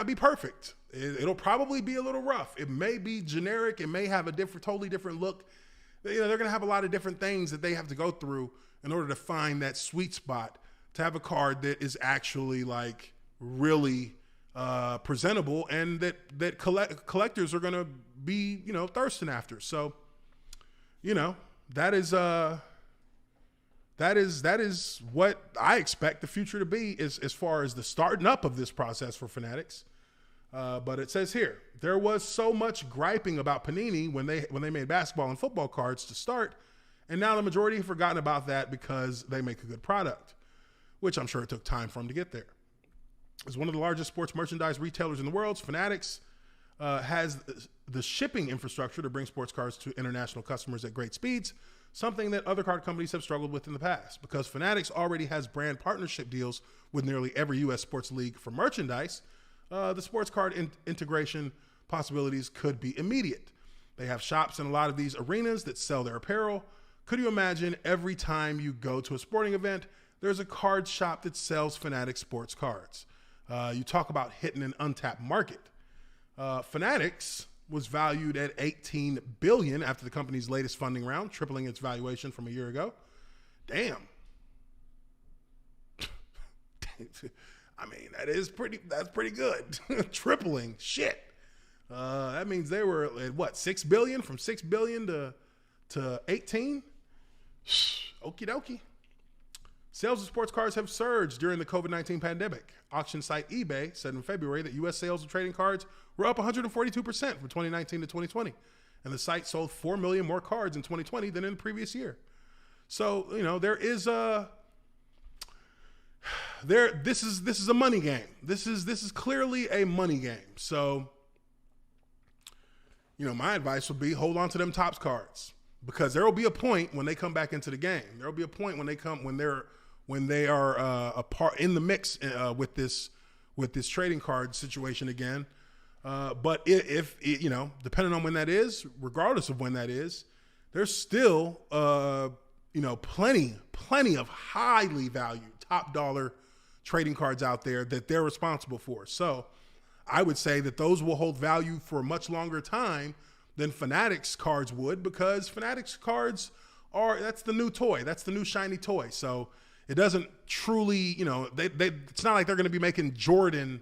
be perfect. It'll probably be a little rough. It may be generic. It may have a totally different look. You know, they're going to have a lot of different things that they have to go through in order to find that sweet spot to have a card that is actually like really presentable and that collectors are going to be, you know, thirsting after. So, you know, that's that is what I expect the future to be as far as the starting up of this process for Fanatics. But it says here, there was so much griping about Panini when they made basketball and football cards to start, and now the majority have forgotten about that because they make a good product, which I'm sure it took time for them to get there. As one of the largest sports merchandise retailers in the world, Fanatics has the shipping infrastructure to bring sports cards to international customers at great speeds, something that other card companies have struggled with in the past. Because Fanatics already has brand partnership deals with nearly every U.S. sports league for merchandise, the sports card integration possibilities could be immediate. They have shops in a lot of these arenas that sell their apparel. Could you imagine every time you go to a sporting event, there's a card shop that sells Fanatics sports cards? You talk about hitting an untapped market. Fanatics was valued at $18 billion after the company's latest funding round, tripling its valuation from a year ago. Damn. I mean, that's pretty good. Tripling. Shit. That means they were at what, $6 billion? From $6 billion to 18? Okie dokie. Sales of sports cards have surged during the COVID-19 pandemic. Auction site eBay said in February that U.S. sales of trading cards were up 142% from 2019 to 2020. And the site sold 4 million more cards in 2020 than in the previous year. So, there is this is a money game. This is clearly a money game. So, my advice would be hold on to them Topps cards, because there will be a point when they come back into the game. There will be a point when they are a part in the mix with this trading card situation again. But if depending on when that is, regardless of when that is, there's still plenty of highly valued top dollar trading cards out there that they're responsible for. So I would say that those will hold value for a much longer time than Fanatics cards would, because Fanatics cards that's the new toy. That's the new shiny toy. So it doesn't truly, it's not like they're going to be making Jordan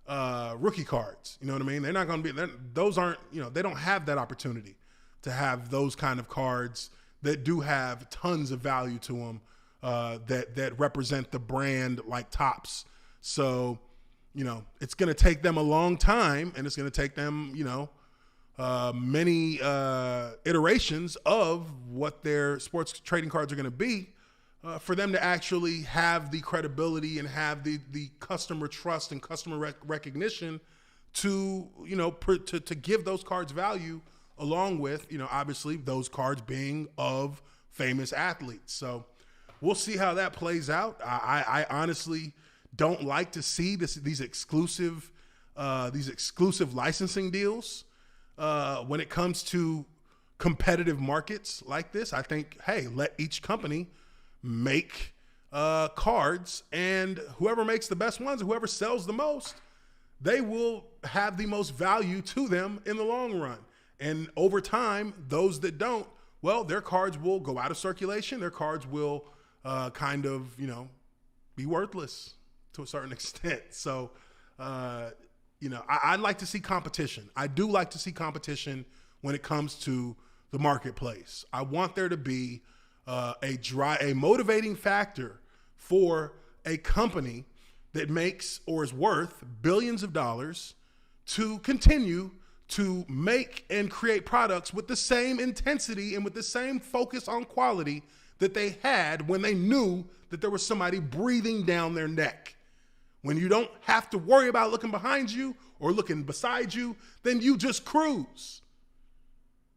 rookie cards. You know what I mean? They're not going to be, those aren't, they don't have that opportunity to have those kind of cards that do have tons of value to them, that represent the brand like Topps. So, it's going to take them a long time, and it's going to take them, many iterations of what their sports trading cards are going to be, for them to actually have the credibility and have the customer trust and customer recognition to give those cards value, along with, obviously those cards being of famous athletes. So we'll see how that plays out. I honestly don't like to see these exclusive licensing deals when it comes to competitive markets like this. I think, hey, let each company make cards, and whoever makes the best ones, whoever sells the most, they will have the most value to them in the long run. And over time, those that don't, well, their cards will go out of circulation. Their cards will be worthless to a certain extent. So, I'd like to see competition. I do like to see competition when it comes to the marketplace. I want there to be a motivating factor for a company that makes or is worth billions of dollars to continue to make and create products with the same intensity and with the same focus on quality that they had when they knew that there was somebody breathing down their neck. When you don't have to worry about looking behind you or looking beside you, then you just cruise.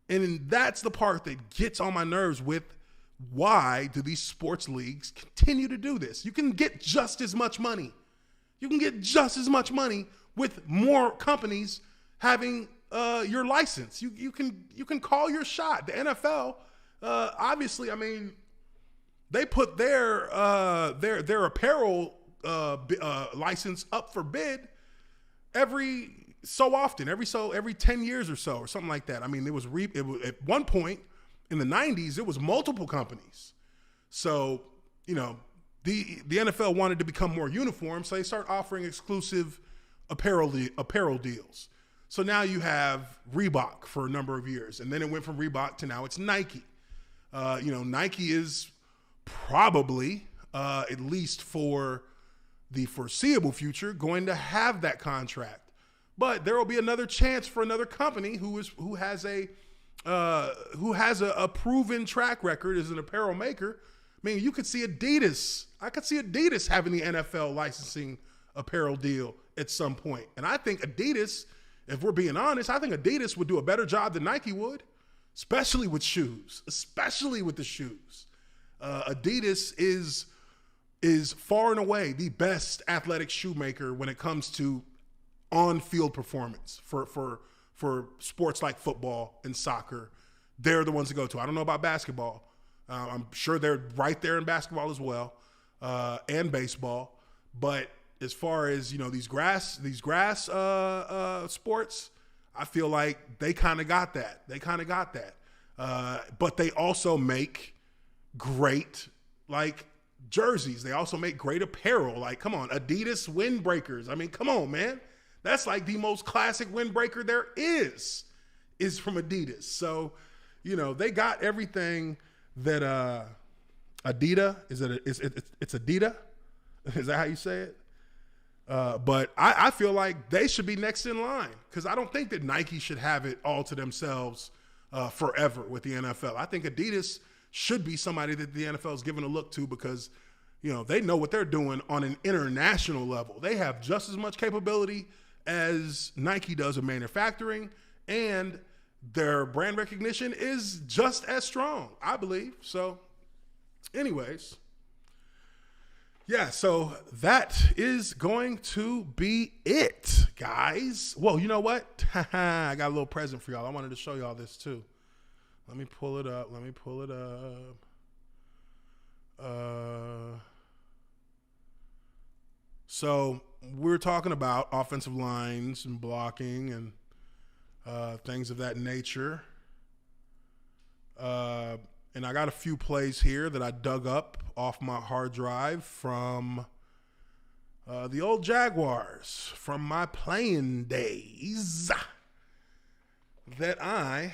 And that's the part that gets on my nerves with why do these sports leagues continue to do this? You can get just as much money. You can get just as much money with more companies having your license. You can call your shot. The NFL, obviously, I mean, they put their apparel license up for bid every so often, every 10 years or so, or something like that. I mean, it was at one point in the 90s, it was multiple companies. So, the NFL wanted to become more uniform, so they start offering exclusive apparel deals. So now you have Reebok for a number of years, and then it went from Reebok to now it's Nike. Nike is probably, at least for the foreseeable future, going to have that contract. But there will be another chance for another company who has a proven track record as an apparel maker. I mean, you could see Adidas. I could see Adidas having the NFL licensing apparel deal at some point. And I think Adidas, if we're being honest, I think Adidas would do a better job than Nike would, especially with shoes, especially with the shoes. Adidas is far and away the best athletic shoemaker when it comes to on-field performance for sports like football and soccer. They're the ones to go to. I don't know about basketball. I'm sure they're right there in basketball as well, and baseball. But as far as, these grass sports, I feel like they kind of got that. But they also make great jerseys. They also make great apparel. Like, come on, Adidas windbreakers. I mean, come on, man. That's like the most classic windbreaker there is from Adidas. So, they got everything that Adidas it's Adidas. Is that how you say it? But I feel like they should be next in line, because I don't think that Nike should have it all to themselves forever with the NFL. I think Adidas should be somebody that the NFL is giving a look to, because they know what they're doing on an international level. They have just as much capability as Nike does in manufacturing, and their brand recognition is just as strong, I believe. So anyways, yeah, so that is going to be it, guys. Well, you know what? I got a little present for y'all. I wanted to show y'all this too. Let me pull it up. So we're talking about offensive lines and blocking and things of that nature. And I got a few plays here that I dug up off my hard drive from the old Jaguars, from my playing days, that I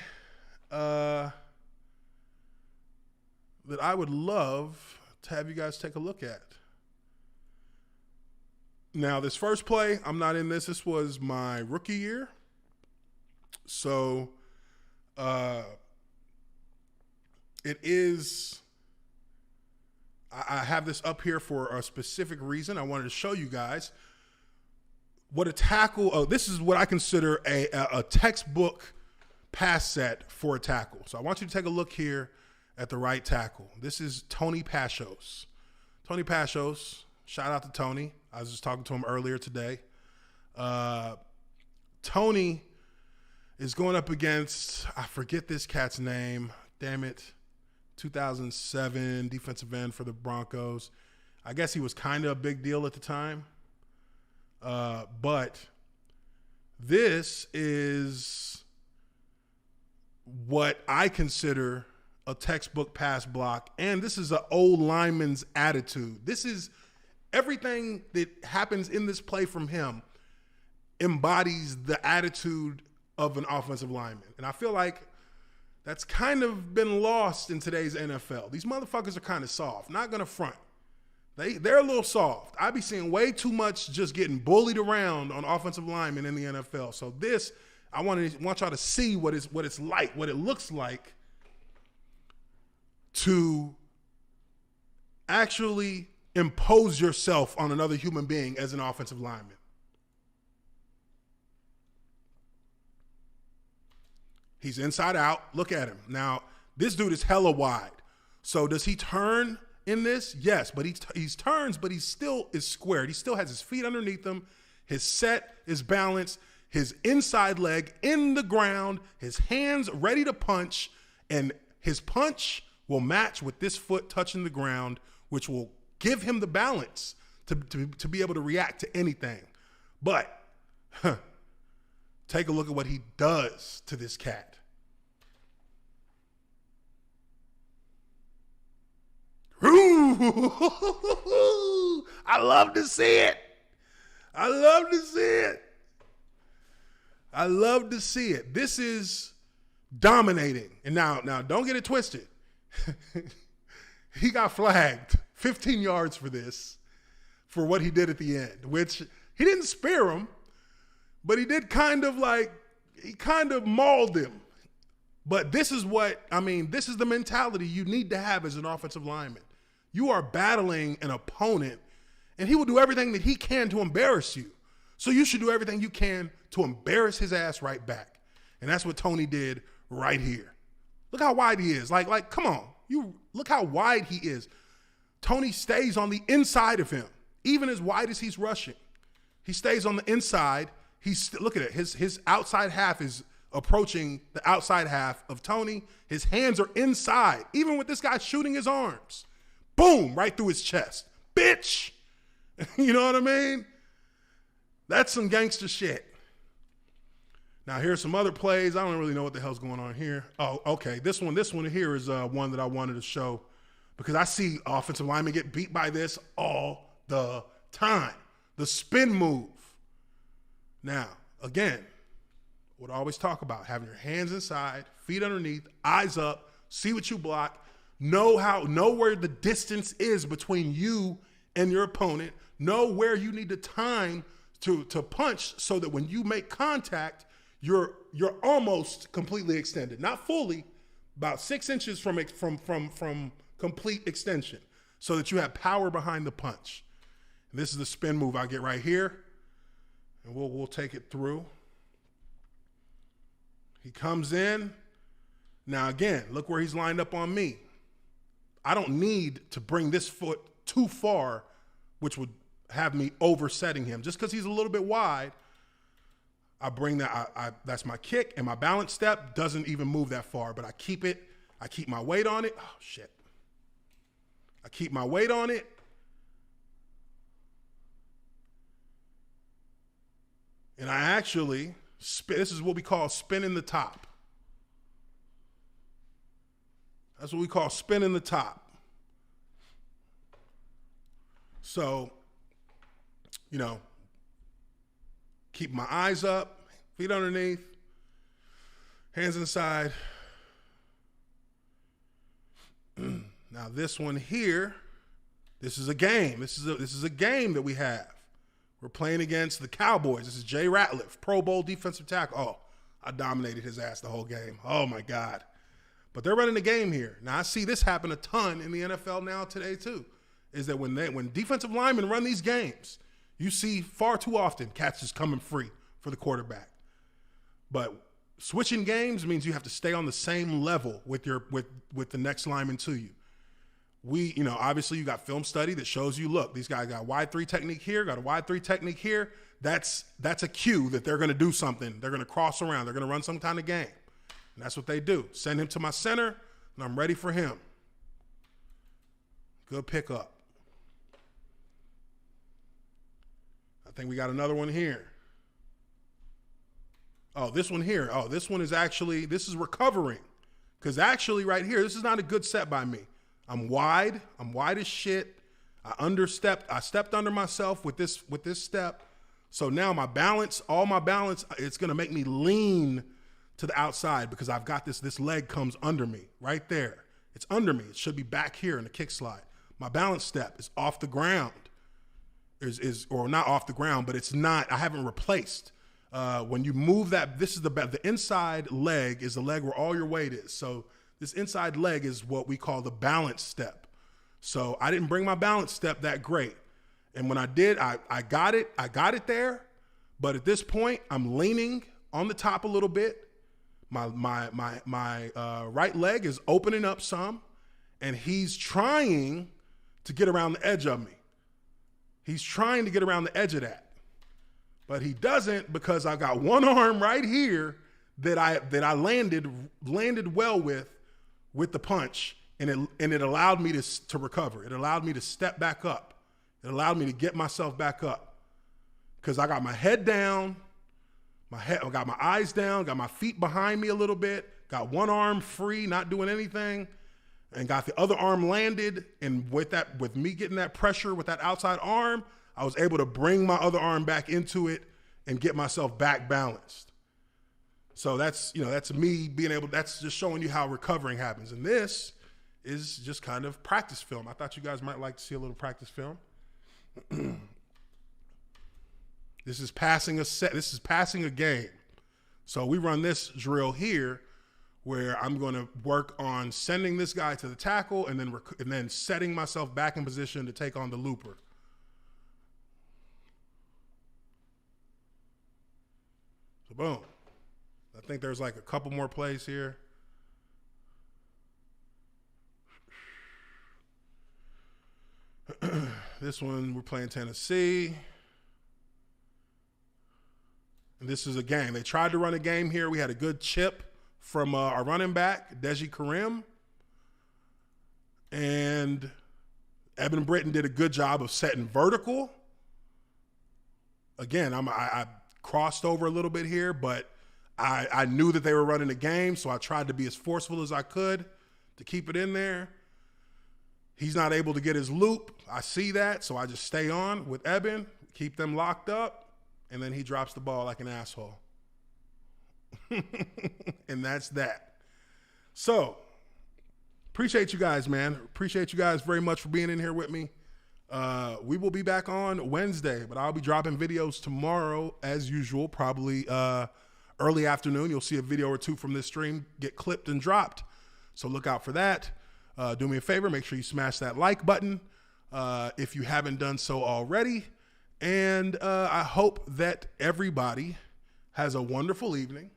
would love to have you guys take a look at. Now, this first play, I'm not in this. This was my rookie year. So, it is, I have this up here for a specific reason. I wanted to show you guys what a tackle, this is what I consider a textbook pass set for a tackle. So I want you to take a look here at the right tackle. This is Tony Pashos. Tony Pashos, shout out to Tony. I was just talking to him earlier today. Tony is going up against, I forget this cat's name, damn it, 2007 defensive end for the Broncos. I guess he was kind of a big deal at the time. But this is what I consider a textbook pass block, and this is an old lineman's attitude. This is everything that happens in this play from him embodies the attitude of an offensive lineman. And I feel like that's kind of been lost in today's NFL. These motherfuckers are kind of soft, not gonna front. They're a little soft. I be seeing way too much just getting bullied around on offensive linemen in the NFL. So this, I want y'all to see what it's like, what it looks like to actually impose yourself on another human being as an offensive lineman. He's inside out. Look at him. Now, this dude is hella wide. So does he turn in this? Yes, but he turns, but he still is squared. He still has his feet underneath him. His set is balanced. His inside leg in the ground. His hands ready to punch. And his punch will match with this foot touching the ground, which will give him the balance to be able to react to anything. But take a look at what he does to this cat. Ooh, I love to see it. I love to see it. I love to see it. This is dominating. And now don't get it twisted. he got flagged 15 yards for this, for what he did at the end, which he didn't spare him, but he did kind of mauled him. But this is this is the mentality you need to have as an offensive lineman. You are battling an opponent, and he will do everything that he can to embarrass you. So you should do everything you can to embarrass his ass right back. And that's what Tony did right here. Look how wide he is. Like, come on. You look how wide he is. Tony stays on the inside of him, even as wide as he's rushing. He stays on the inside. Look at it. His outside half is approaching the outside half of Tony. His hands are inside, even with this guy shooting his arms. Boom, right through his chest. Bitch. You know what I mean? That's some gangster shit. Now, here's some other plays. I don't really know what the hell's going on here. Oh, okay. This one here is one that I wanted to show because I see offensive linemen get beat by this all the time. The spin move. Now, again, what I always talk about, having your hands inside, feet underneath, eyes up, see what you block, know where the distance is between you and your opponent, know where you need to time to punch so that when you make contact, you're almost completely extended. Not fully, about 6 inches from complete extension so that you have power behind the punch. And this is the spin move I get right here. And we'll take it through. He comes in. Now, again, look where he's lined up on me. I don't need to bring this foot too far, which would have me oversetting him. Just because he's a little bit wide, I bring that. That's my kick, and my balance step doesn't even move that far, but I keep it. I keep my weight on it. Oh, shit. I keep my weight on it. And I actually spin. This is what we call spinning the top. That's what we call spinning the top. So, keep my eyes up, feet underneath, hands inside. Now this one here, this is a game. This is a game that we have. We're playing against the Cowboys. This is Jay Ratliff, Pro Bowl defensive tackle. Oh, I dominated his ass the whole game. Oh, my God. But they're running the game here. Now, I see this happen a ton in the NFL now today, too, is that when defensive linemen run these games, you see far too often cats just coming free for the quarterback. But switching games means you have to stay on the same level with the next lineman to you. Obviously you got film study that shows you, look, these guys got wide 3 technique here, got a wide 3 technique here. That's a cue that they're going to do something. They're going to cross around. They're going to run some kind of game. And that's what they do. Send him to my center, and I'm ready for him. Good pickup. I think we got another one here. Oh, this one here. Oh, this one is this is recovering. Because actually right here, this is not a good set by me. I'm wide as shit. I stepped under myself with this step. So now all my balance, it's going to make me lean to the outside because I've got this leg comes under me right there. It's under me. It should be back here in the kick slide. My balance step is off the ground. Or not off the ground, but it's not, I haven't replaced. When you move that, this is the inside leg is the leg where all your weight is. So this inside leg is what we call the balance step. So I didn't bring my balance step that great. And when I did, I got it there. But at this point, I'm leaning on the top a little bit. My right leg is opening up some, and he's trying to get around the edge of me. He's trying to get around the edge of that. But he doesn't because I got one arm right here that I landed well with the punch, and it allowed me to recover. It allowed me to step back up. It allowed me to get myself back up because I got my head down, I got my eyes down, got my feet behind me a little bit, got one arm free, not doing anything, and got the other arm landed. And with me getting that pressure with that outside arm, I was able to bring my other arm back into it and get myself back balanced. So that's me being able, that's just showing you how recovering happens. And this is just kind of practice film. I thought you guys might like to see a little practice film. This is passing a set. This is passing a game. So we run this drill here where I'm going to work on sending this guy to the tackle and then setting myself back in position to take on the looper. So boom. I think there's like a couple more plays here. This one, we're playing Tennessee. And this is a game. They tried to run a game here. We had a good chip from our running back, Deji Karim. And Eben Britton did a good job of setting vertical. Again, I crossed over a little bit here, but I knew that they were running a game, so I tried to be as forceful as I could to keep it in there. He's not able to get his loop. I see that, so I just stay on with Eben, keep them locked up, and then he drops the ball like an asshole. And that's that. So, appreciate you guys, man. Appreciate you guys very much for being in here with me. We will be back on Wednesday, but I'll be dropping videos tomorrow as usual, probably early afternoon. You'll see a video or two from this stream get clipped and dropped. So look out for that. Do me a favor, make sure you smash that like button if you haven't done so already. And I hope that everybody has a wonderful evening.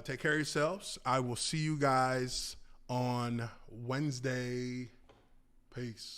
Take care of yourselves. I will see you guys on Wednesday. Peace.